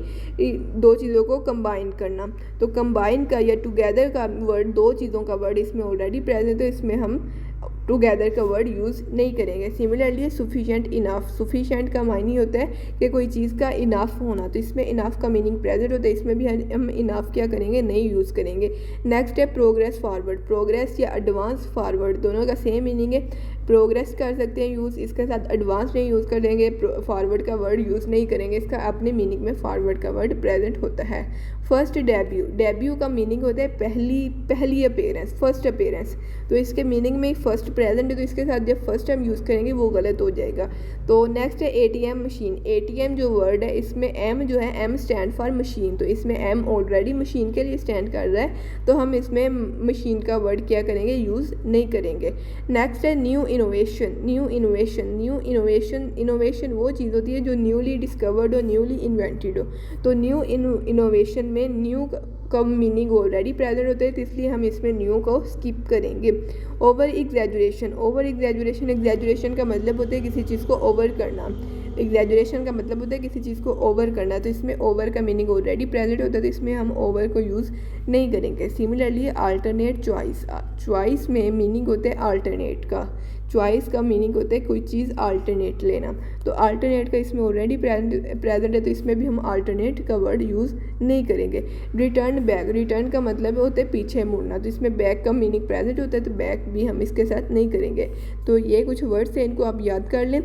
दो चीज़ों को कंबाइन करना। तो कंबाइन का या टुगेदर का वर्ड, दो चीज़ों का वर्ड इसमें ऑलरेडी प्रेजेंट है, तो इसमें हम टुगेदर का वर्ड यूज़ नहीं करेंगे। Similarly sufficient enough. सुफिशेंट का मायने होता है कि कोई चीज़ का इनफ होना, तो इसमें इनफ का मीनिंग प्रेजेंट होता है, इसमें भी हम इनफ क्या करेंगे, नहीं यूज़ करेंगे। नेक्स्ट है प्रोग्रेस फॉरवर्ड। प्रोग्रेस या एडवांस फॉरवर्ड दोनों का सेम मीनिंग है, प्रोग्रेस कर सकते हैं यूज़, इसके साथ एडवांस नहीं यूज़ करेंगे, फॉरवर्ड का वर्ड यूज़ नहीं करेंगे, इसका अपने मीनिंग में फॉरवर्ड का वर्ड प्रेजेंट होता है। फर्स्ट डेब्यू का मीनिंग होता है पहली अपीयरेंस, फर्स्ट अपीयरेंस, तो इसके मीनिंग में फर्स्ट प्रेजेंट है, तो इसके साथ जब फर्स्ट हम यूज़ करेंगे वो गलत हो जाएगा। तो नेक्स्ट है एटीएम मशीन। एटीएम जो वर्ड है इसमें एम जो है, एम स्टैंड फॉर मशीन, तो इसमें एम ऑलरेडी मशीन के लिए स्टैंड कर रहा है, तो हम इसमें मशीन का वर्ड क्या करेंगे, यूज़ नहीं करेंगे। नेक्स्ट है न्यू इनोवेशन। इनोवेशन वो चीज़ होती है जो न्यूली डिस्कवर्ड हो, न्यूली इन्वेंटेड हो, तो न्यू इनोवेशन में न्यू का मीनिंग ऑलरेडी प्रेजेंट होता है, तो इसलिए हम इसमें न्यू को स्किप करेंगे। ओवर एग्जैजुरेशन का मतलब होता है किसी चीज़ को ओवर करना। एग्जैजुरेशन का मतलब होता है किसी चीज़ को ओवर करना, तो इसमें ओवर का मीनिंग ऑलरेडी प्रेजेंट होता है, तो इसमें हम ओवर को यूज़ नहीं करेंगे। सिमिलरली अल्टरनेट चॉइस में मीनिंग होता है अल्टरनेट का, चॉइस का मीनिंग होता है कोई चीज़ अल्टरनेट लेना, तो अल्टरनेट का इसमें ऑलरेडी प्रेजेंट है, तो इसमें भी हम अल्टरनेट का वर्ड यूज़ नहीं करेंगे। रिटर्न का मतलब होता है पीछे मुड़ना, तो इसमें बैक का मीनिंग प्रेजेंट होता है, तो बैक भी हम इसके साथ नहीं करेंगे। तो ये कुछ वर्ड्स हैं, इनको आप याद कर लें।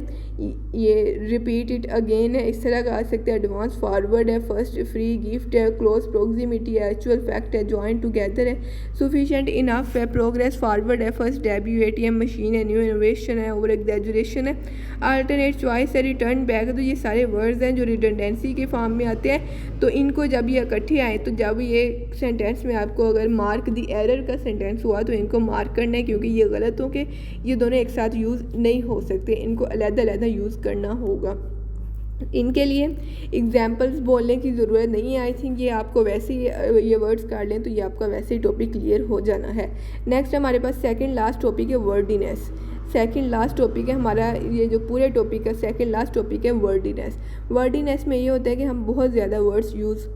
ये रिपीट इट अगेन है, इस तरह का आ सकते हैं। एडवांस फॉरवर्ड है, फर्स्ट फ्री गिफ्ट है, क्लोज प्रोक्सिमिटी है, एक्चुअल फैक्ट है, ज्वाइन टुगेदर है, सुफिशिएंट इनफ है, प्रोग्रेस फॉरवर्ड है, फर्स्ट डेब्यू, एटीएम मशीन है, न्यू इनोवेशन है, ओवर एग्जैजुरेशन है, अल्टरनेट चॉइस है, रिटर्न बैक है। तो ये सारे वर्ड्स हैं जो रिडंडेंसी के फॉर्म में आते हैं, तो इनको जब ये इकट्ठे आए, तो जब ये सेंटेंस में आपको अगर मार्क दी एरर का सेंटेंस हुआ तो इनको मार्क करना है, क्योंकि ये गलत हो के ये दोनों एक साथ यूज़ नहीं हो सकते, इनको अलग-अलग यूज़ करना होगा। इनके लिए एग्जाम्पल्स बोलने की ज़रूरत नहीं है। आई थिंक ये आपको वैसे ही ये वर्ड्स काट लें तो ये आपका वैसे ही टॉपिक क्लियर हो जाना है। नेक्स्ट हमारे पास सेकंड लास्ट टॉपिक है वर्डीनेस। सेकंड लास्ट टॉपिक है हमारा, ये जो पूरे टॉपिक का सेकंड लास्ट टॉपिक है वर्डीनेस। वर्डीनेस में ये होता है कि हम बहुत ज़्यादा वर्ड्स यूज़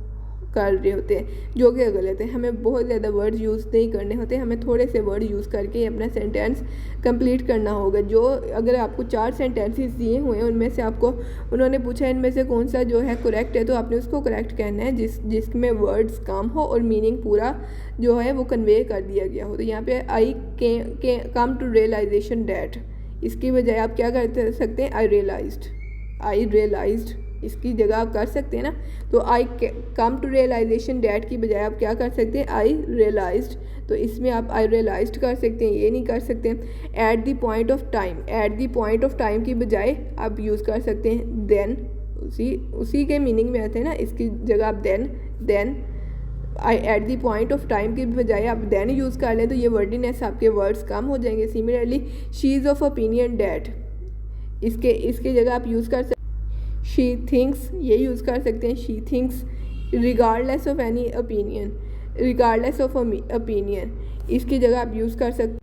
कर रहे होते हैं, जो कि गलत है। हमें बहुत ज़्यादा वर्ड यूज़ नहीं करने होते, हमें थोड़े से वर्ड यूज़ करके अपना सेंटेंस कंप्लीट करना होगा। जो अगर आपको 4 सेंटेंसेस दिए हुए हैं, उनमें से आपको उन्होंने पूछा इनमें से कौन सा जो है करेक्ट है, तो आपने उसको करेक्ट कहना है जिसमें वर्ड्स कम हो और मीनिंग पूरा जो है वो कन्वे कर दिया गया हो। तो यहाँ पे आई कम टू रियलाइजेशन डैट, इसकी बजाय आप क्या कर सकते हैं, आई रियलाइज्ड, इसकी जगह आप कर सकते हैं ना। तो आई कम टू रियलाइजेशन डैट की बजाय आप क्या कर सकते हैं, आई रियलाइज्ड। तो इसमें आप आई रियलाइज्ड कर सकते हैं, ये नहीं कर सकते। Eight the point of time, eight the point of time की बजाय आप यूज़ कर सकते हैं देन, उसी के मीनिंग में आते हैं ना, इसकी जगह आप then I at the point of time की बजाय आप देन यूज़ कर लें, तो ये वर्डीनेस आपके वर्ड्स कम हो जाएंगे। Similarly she is of opinion that, इसके जगह आप यूज़ कर सकते, शी थिंक्स, ये यूज़ कर सकते हैं, she thinks regardless of any opinion, regardless of opinion, इसकी जगह आप यूज़ कर सकते,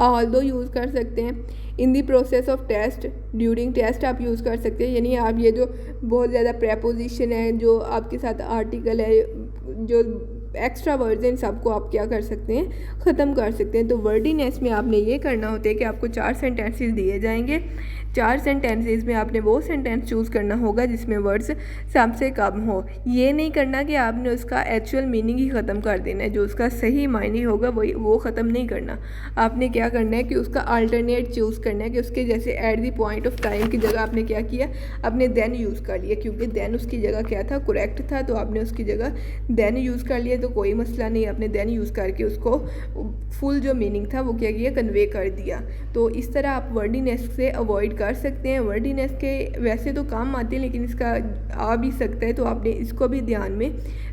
ऑल्दो यूज़ कर सकते हैं। In the process of test, during test आप यूज़ कर सकते हैं। यानी आप ये जो बहुत ज़्यादा प्रेपोजिशन है, जो आपके साथ आर्टिकल है, जो एक्स्ट्रा वर्ड्स हैं, इन सबको आप क्या कर सकते हैं, ख़त्म कर सकते हैं। तो वर्डीनेस में आपने ये करना होता है कि आपको 4 सेंटेंसेस दिए जाएंगे, 4 सेंटेंसेस में आपने वो सेंटेंस चूज़ करना होगा जिसमें वर्ड्स सबसे कम हो। ये नहीं करना कि आपने उसका एक्चुअल मीनिंग ही ख़त्म कर देना है, जो उसका सही मायने होगा वो ख़त्म नहीं करना। आपने क्या करना है कि उसका अल्टरनेट चूज़ करना है, कि उसके जैसे eight the point of time की जगह आपने क्या किया, आपने देन यूज़ कर लिया, क्योंकि देन उसकी जगह क्या था, करेक्ट था, तो आपने उसकी जगह देन यूज़ कर लिया, तो कोई मसला नहीं, आपने देन यूज़ करके उसको फुल जो मीनिंग था वो क्या किया, कन्वे कर दिया। तो इस तरह आप वर्डीनेस से अवॉइड कर सकते हैं। वर्डीनेस के वैसे तो काम आते हैं, लेकिन इसका आ भी सकता है, तो आपने इसको भी ध्यान में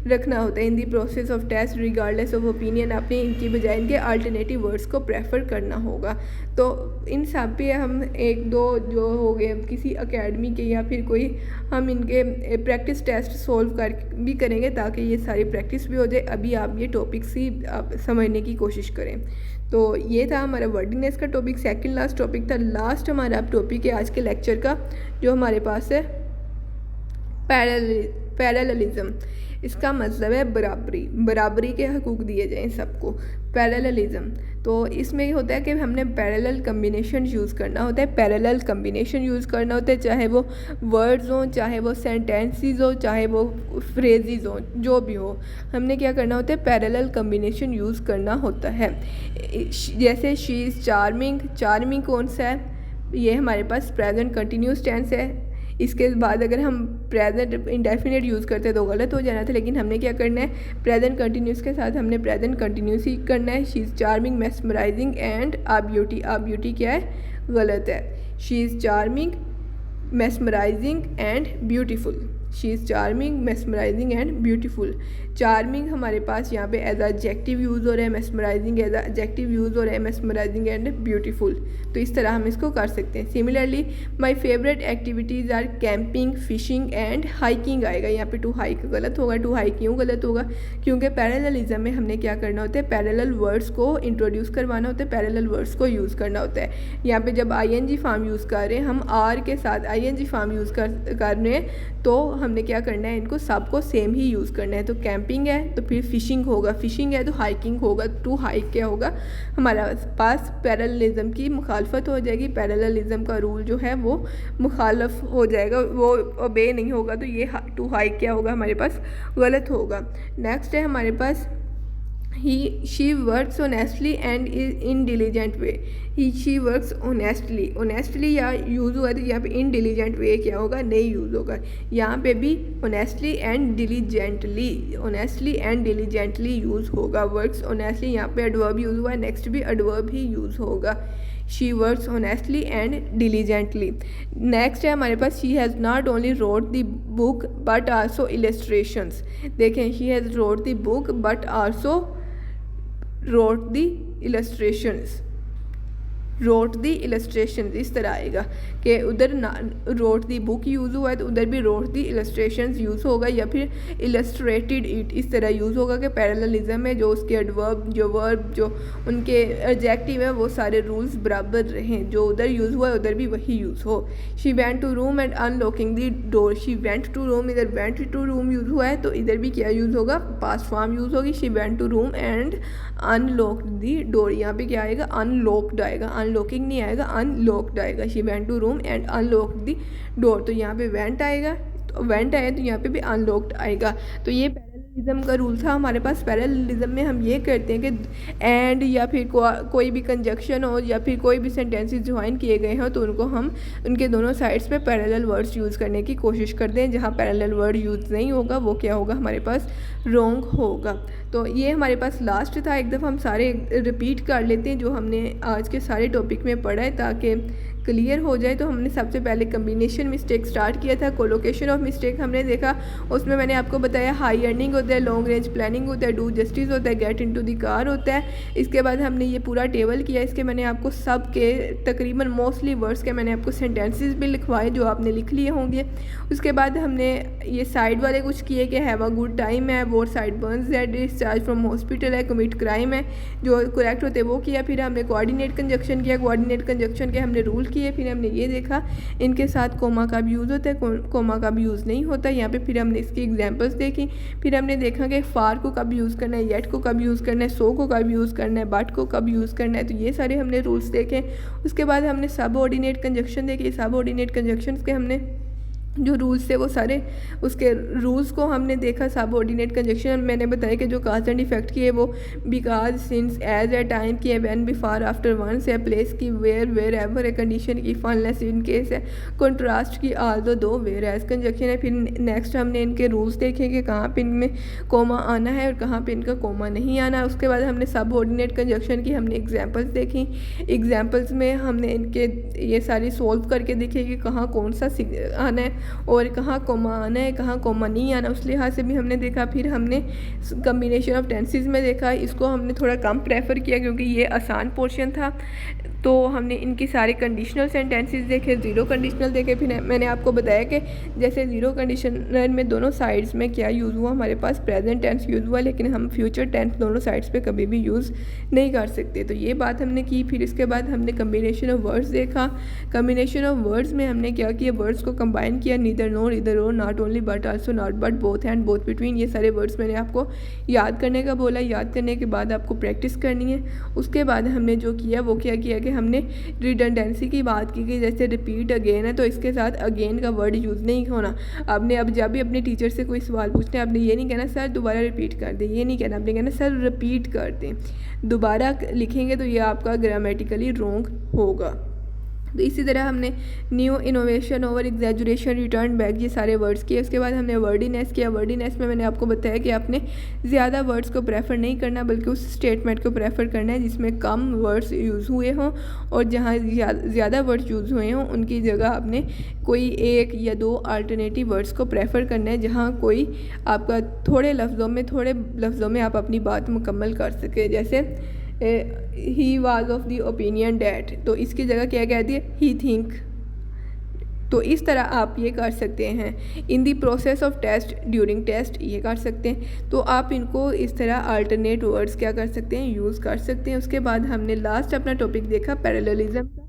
रखना होता है। In the process of test regardless of opinion, आपने इनकी बजाय इनके अल्टरनेटिव वर्ड्स को प्रेफर करना होगा। तो इन सब पे हम 1-2 जो हो गए किसी एकेडमी के, या फिर कोई हम इनके प्रैक्टिस टेस्ट सोल्व कर भी करेंगे, ताकि ये सारी प्रैक्टिस भी हो जाए। अभी आप ये टॉपिक्स ही आप समझने की कोशिश करें। तो ये था हमारा वर्डीनेस का टॉपिक, सेकंड लास्ट टॉपिक था। लास्ट हमारा टॉपिक है आज के लेक्चर का, जो हमारे पास है पैरेललिज्म। इसका मतलब है बराबरी के हकूक़ दिए जाएं सबको, पैरेललिज्म। तो इसमें ये होता है कि हमने पैरेलल कम्बिनेशन यूज़ करना होता है, पैरेलल कम्बिनेशन यूज़ करना होता है, चाहे वो वर्ड्स हों, चाहे वो सेंटेंसेस हो, चाहे वो फ्रेजेस हों, जो भी हो, हमने क्या करना होता है, पैरेलल कम्बिनेशन यूज़ करना होता है। जैसे शी इज़ चार्मिंग, चार्मिंग कौन सा है, ये हमारे पास प्रेजेंट कंटिन्यूस टेंस है। इसके बाद अगर हम प्रेजेंट इंडेफिनिट यूज़ करते तो गलत हो जाना था, लेकिन हमने क्या करना है, प्रेजेंट कंटिन्यूस के साथ हमने प्रेजेंट कंटिन्यूस ही करना है। She is charming, mesmerising and a beauty क्या है, गलत है। She is charming, mesmerising and beautiful, she is charming, mesmerising and beautiful. Charming हमारे पास यहाँ पे एज एडजेक्टिव यूज़ हो रहा है, मेस्मराइजिंग एज एडजेक्टिव यूज़ हो रहा है, मेस्मराइजिंग एंड ब्यूटीफुल। तो इस तरह हम इसको कर सकते हैं। Similarly my favourite activities are camping, fishing and hiking आएगा यहाँ पे, टू हाइक गलत होगा। टू हाइक क्यों गलत होगा, क्योंकि पैरेललिज्म में हमने क्या करना होता है, पैरेलल वर्ड्स को इंट्रोड्यूस करवाना होता है, पैरेलल वर्ड्स को यूज़ करना होता है। यहाँ पे जब ING फॉर्म यूज़ कर रहे हैं, हम आर के साथ ING फॉर्म यूज़ कर रहे हैं, तो हमने क्या करना है, इनको सबको सेम ही यूज़ करना है। तो कैंपिंग है तो फिर फिशिंग होगा, फिशिंग है तो हाइकिंग होगा, टू हाइक क्या होगा, हमारा पास पैरेललिज्म की मुखालफत हो जाएगी, पैरेललिज्म का रूल जो है वो मुखालफ हो जाएगा, वो ओबे नहीं होगा, तो ये टू हाइक क्या होगा, हमारे पास गलत होगा। नेक्स्ट है हमारे पास she works honestly and in diligent way, she works honestly या यूज़ हुआ, तो यहाँ पे इन डिलीजेंट वे क्या होगा, नहीं यूज़ होगा। यहाँ पे भी ऑनेस्टली एंड डिलीजेंटली यूज़ होगा। वर्क्स ऑनेस्टली यहाँ पे एडवर्ब यूज़ हुआ है, नेक्स्ट भी एडवर्ब ही यूज़ होगा। She works honestly and diligently. Next है हमारे पास she has not only wrote the book but also illustrations. देखें, she has wrote the book but also wrote the illustrations। Wrote the illustration, इस तरह आएगा कि उधर रोट दी बुक यूज़ हुआ है तो उधर भी रोट दी इलस्ट्रेशन यूज़ होगा, या फिर इलस्ट्रेटेड इट इस तरह यूज़ होगा कि पैरेललिज्म में जो उसके एडवर्ब जो वर्ब जो उनके एडजेक्टिव है वो सारे रूल्स बराबर रहें, जो उधर यूज़ हुआ है उधर भी वही यूज़ हो। She went to room and unlocking the door, she went to room, इधर वेंट टू रूम यूज़ हुआ है तो इधर भी क्या यूज़ होगा, पास्ट फॉर्म यूज़ होगी। She went to room and unlocked the door, यहाँ पे क्या आएगा, अनलॉक्ड आएगा, अनलॉकिंग नहीं आएगा, अनलॉक्ड आएगा। She went to room and unlocked the door, तो यहाँ पे वेंट आएगा, तो वेंट आया तो यहाँ पे भी अनलॉक्ड आएगा। तो ये पैरेललिज्म का रूल था हमारे पास। पैरेललिज्म में हम ये करते हैं कि एंड या फिर कोई भी कंजक्शन हो या फिर कोई भी सेंटेंसेस ज्वाइन किए गए हों तो उनको हम उनके दोनों साइड्स पे पैरेलल वर्ड्स यूज़ करने की कोशिश करते हैं। जहाँ पैरेलल वर्ड यूज़ नहीं होगा वो क्या होगा, हमारे पास रॉन्ग होगा। तो ये हमारे पास लास्ट था, एक दफ़ा हम सारे रिपीट कर लेते हैं जो हमने आज के सारे टॉपिक में पढ़ा है ताकि क्लियर हो जाए। तो हमने सबसे पहले कम्बिनेशन मिस्टेक स्टार्ट किया था। कोलोकेशन ऑफ मिस्टेक हमने देखा, उसमें मैंने आपको बताया हाई अर्निंग होता है, लॉन्ग रेंज प्लानिंग होता है, डू जस्टिस होता है, गेट इनटू द कार होता है। इसके बाद हमने ये पूरा टेबल किया, इसके मैंने आपको सब के तकरीबन मोस्टली वर्ड्स के मैंने आपको सेंटेंसेस भी लिखवाए जो आपने लिख लिए होंगे। उसके बाद हमने ये साइड वाले कुछ किए कि हैव अ गुड टाइम है, both side Burns that, discharge from hospital है, कमिट क्राइम है, जो करेक्ट होते वो किया। फिर हमने कोऑर्डिनेट कंजक्शन किया, कोऑर्डिनेट कंजक्शन के हमने रूल किए। फिर हमने ये देखा इनके साथ कोमा का भी यूज़ होता है, कोमा का भी यूज़ नहीं होता यहाँ पे। फिर हमने इसकी एग्जांपल्स देखी। फिर हमने देखा कि फार को कब यूज़ करना है, येट को कब यूज़ करना है, सो को कब यूज़ करना है, बट को कब यूज़ करना है। तो ये सारे हमने रूल्स देखे। उसके बाद हमने सब ऑर्डिनेट कंजक्शन देखे। सब ऑर्डिनेट कंजक्शन के हमने जो रूल्स थे वो सारे उसके रूल्स को हमने देखा। सब ऑर्डिनेट कंजक्शन मैंने बताया कि जो काज एंड इफेक्ट की है वो because, since, as, a, time की है, व्हेन, बिफोर, आफ्टर, वंस है, प्लेस की, वेयर, वेयर एवर है, कंडीशन की, अनलेस, इन केस है, कंट्रास्ट की, although, though, whereas conjunction है। फिर नेक्स्ट हमने इनके रूल्स देखे कि कहाँ पे इनमें कोमा आना है और कहाँ पे इनका कोमा नहीं आना है। उसके बाद हमने सब ऑर्डिनेट कंजक्शन की हमने एग्जाम्पल्स देखी। एग्जाम्पल्स में हमने इनके ये सारी सॉल्व करके देखे कि कहाँ कौन सा आना है और कहाँ कोमा आना है, कहाँ कोमा नहीं आना, उस लिहाज से भी हमने देखा। फिर हमने कम्बिनेशन ऑफ टेंसेस में देखा, इसको हमने थोड़ा कम प्रेफर किया क्योंकि ये आसान पोर्शन था। तो हमने इनकी सारे कंडीशनल सेंटेंसेस देखे, ज़ीरो कंडीशनल देखे। फिर मैंने आपको बताया कि जैसे ज़ीरो कंडीशनल में दोनों साइड्स में क्या यूज़ हुआ, हमारे पास प्रेजेंट टेंस यूज़ हुआ, लेकिन हम फ्यूचर टेंस दोनों साइड्स पे कभी भी यूज़ नहीं कर सकते। तो ये बात हमने की। फिर इसके बाद हमने कम्बिनेशन ऑफ वर्ड्स देखा। कम्बिनेशन ऑफ वर्ड्स में हमने क्या किया, वर्ड्स को कंबाइन किया, नीदर नोर, इधर or, not only but also, not but, both and, both between. ये सारे वर्ड्स मैंने आपको याद करने का बोला। याद करने के बाद आपको प्रैक्टिस करनी है। उसके बाद हमने जो किया वो क्या किया कि हमने रिडंडेंसी की बात की कि जैसे रिपीट अगेन है तो इसके साथ अगेन का वर्ड यूज़ नहीं होना। आपने अब जब भी अपने टीचर से कोई सवाल पूछना है आपने ये नहीं कहना सर दोबारा रिपीट कर दें, ये नहीं कहना, आपने कहना सर रिपीट कर दें। दोबारा लिखेंगे तो ये आपका ग्रामेटिकली रॉन्ग होगा। तो इसी तरह हमने new, innovation, over, exaggeration, return back, ये सारे वर्ड्स किए। उसके बाद हमने वर्डीनेस किया। वर्डीनेस में मैंने आपको बताया कि आपने ज़्यादा वर्ड्स को प्रेफर नहीं करना बल्कि उस स्टेटमेंट को प्रेफर करना है जिसमें कम वर्ड्स यूज़ हुए हों, और जहाँ ज़्यादा वर्ड्स यूज़ हुए हों उनकी जगह आपने कोई एक या दो अल्टरनेटिव वर्ड्स को प्रेफर करना है, जहाँ कोई आपका थोड़े लफ्ज़ों में आप अपनी बात मुकम्मल कर सके। जैसे he was of the opinion that, तो इसकी जगह क्या कहती है, ही थिंक। तो इस तरह आप ये कर सकते हैं। In the process of test, during test, ये कर सकते हैं। तो आप इनको इस तरह अल्टरनेट वर्ड्स क्या कर सकते हैं, यूज़ कर सकते हैं। उसके बाद हमने लास्ट अपना टॉपिक देखा पैरेललिज्म का।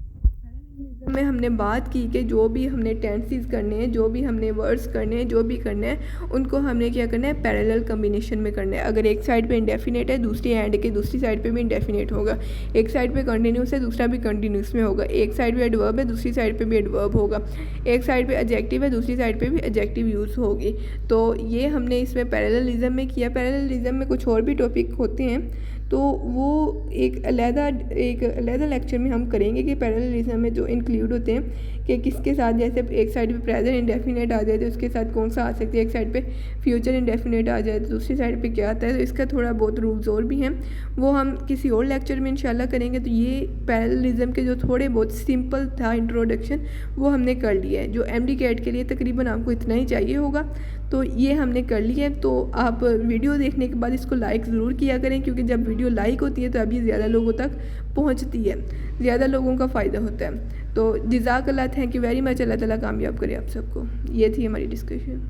में हमने बात की कि जो भी हमने टेंसेस करने हैं, जो भी हमने वर्ड्स करने हैं, जो भी करने हैं उनको हमने क्या करना है, पैरेलल कम्बिनेशन में करना है। अगर एक साइड पे इंडेफिनेट है दूसरी एंड के दूसरी साइड पे भी इंडेफिनेट होगा, एक साइड पे कंटिन्यूस है दूसरा भी कंटिन्यूस में होगा, एक साइड पे एडवर्ब है दूसरी साइड पे भी एडवर्ब होगा, एक साइड पे एडजेक्टिव है दूसरी साइड पे भी एडजेक्टिव यूज़ होगी। तो ये हमने इसमें पैरेललिज्म में किया। पैरेललिज्म में कुछ और भी टॉपिक होते हैं तो वो एक अलग लेक्चर में हम करेंगे कि पैरेललिज्म में जो इंक्लूड होते हैं कि किसके साथ, जैसे एक साइड पे प्रेजेंट इंडेफिनेट आ जाए तो उसके साथ कौन सा आ सकती है, एक साइड पे फ्यूचर इंडेफिनेट आ जाए तो दूसरी साइड पे क्या आता है। तो इसका थोड़ा बहुत रूल्स और भी हैं, वो हम किसी और लेक्चर में इंशाल्लाह करेंगे। तो ये पैरेललिज्म के जो थोड़े बहुत सिंपल था इंट्रोडक्शन वो हमने कर लिया है। जो MD कैट के लिए तकरीबन आपको इतना ही चाहिए होगा, तो ये हमने कर लिया है। तो आप वीडियो देखने के बाद इसको लाइक ज़रूर किया करें, क्योंकि जब वीडियो वीडियो लाइक होती है तो अभी ज़्यादा लोगों तक पहुँचती है, ज़्यादा लोगों का फ़ायदा होता है। तो जज़ाकल्लाह, थैंक यू वेरी मच। अल्लाह ताला कामयाब करे आप सबको। ये थी हमारी डिस्कशन।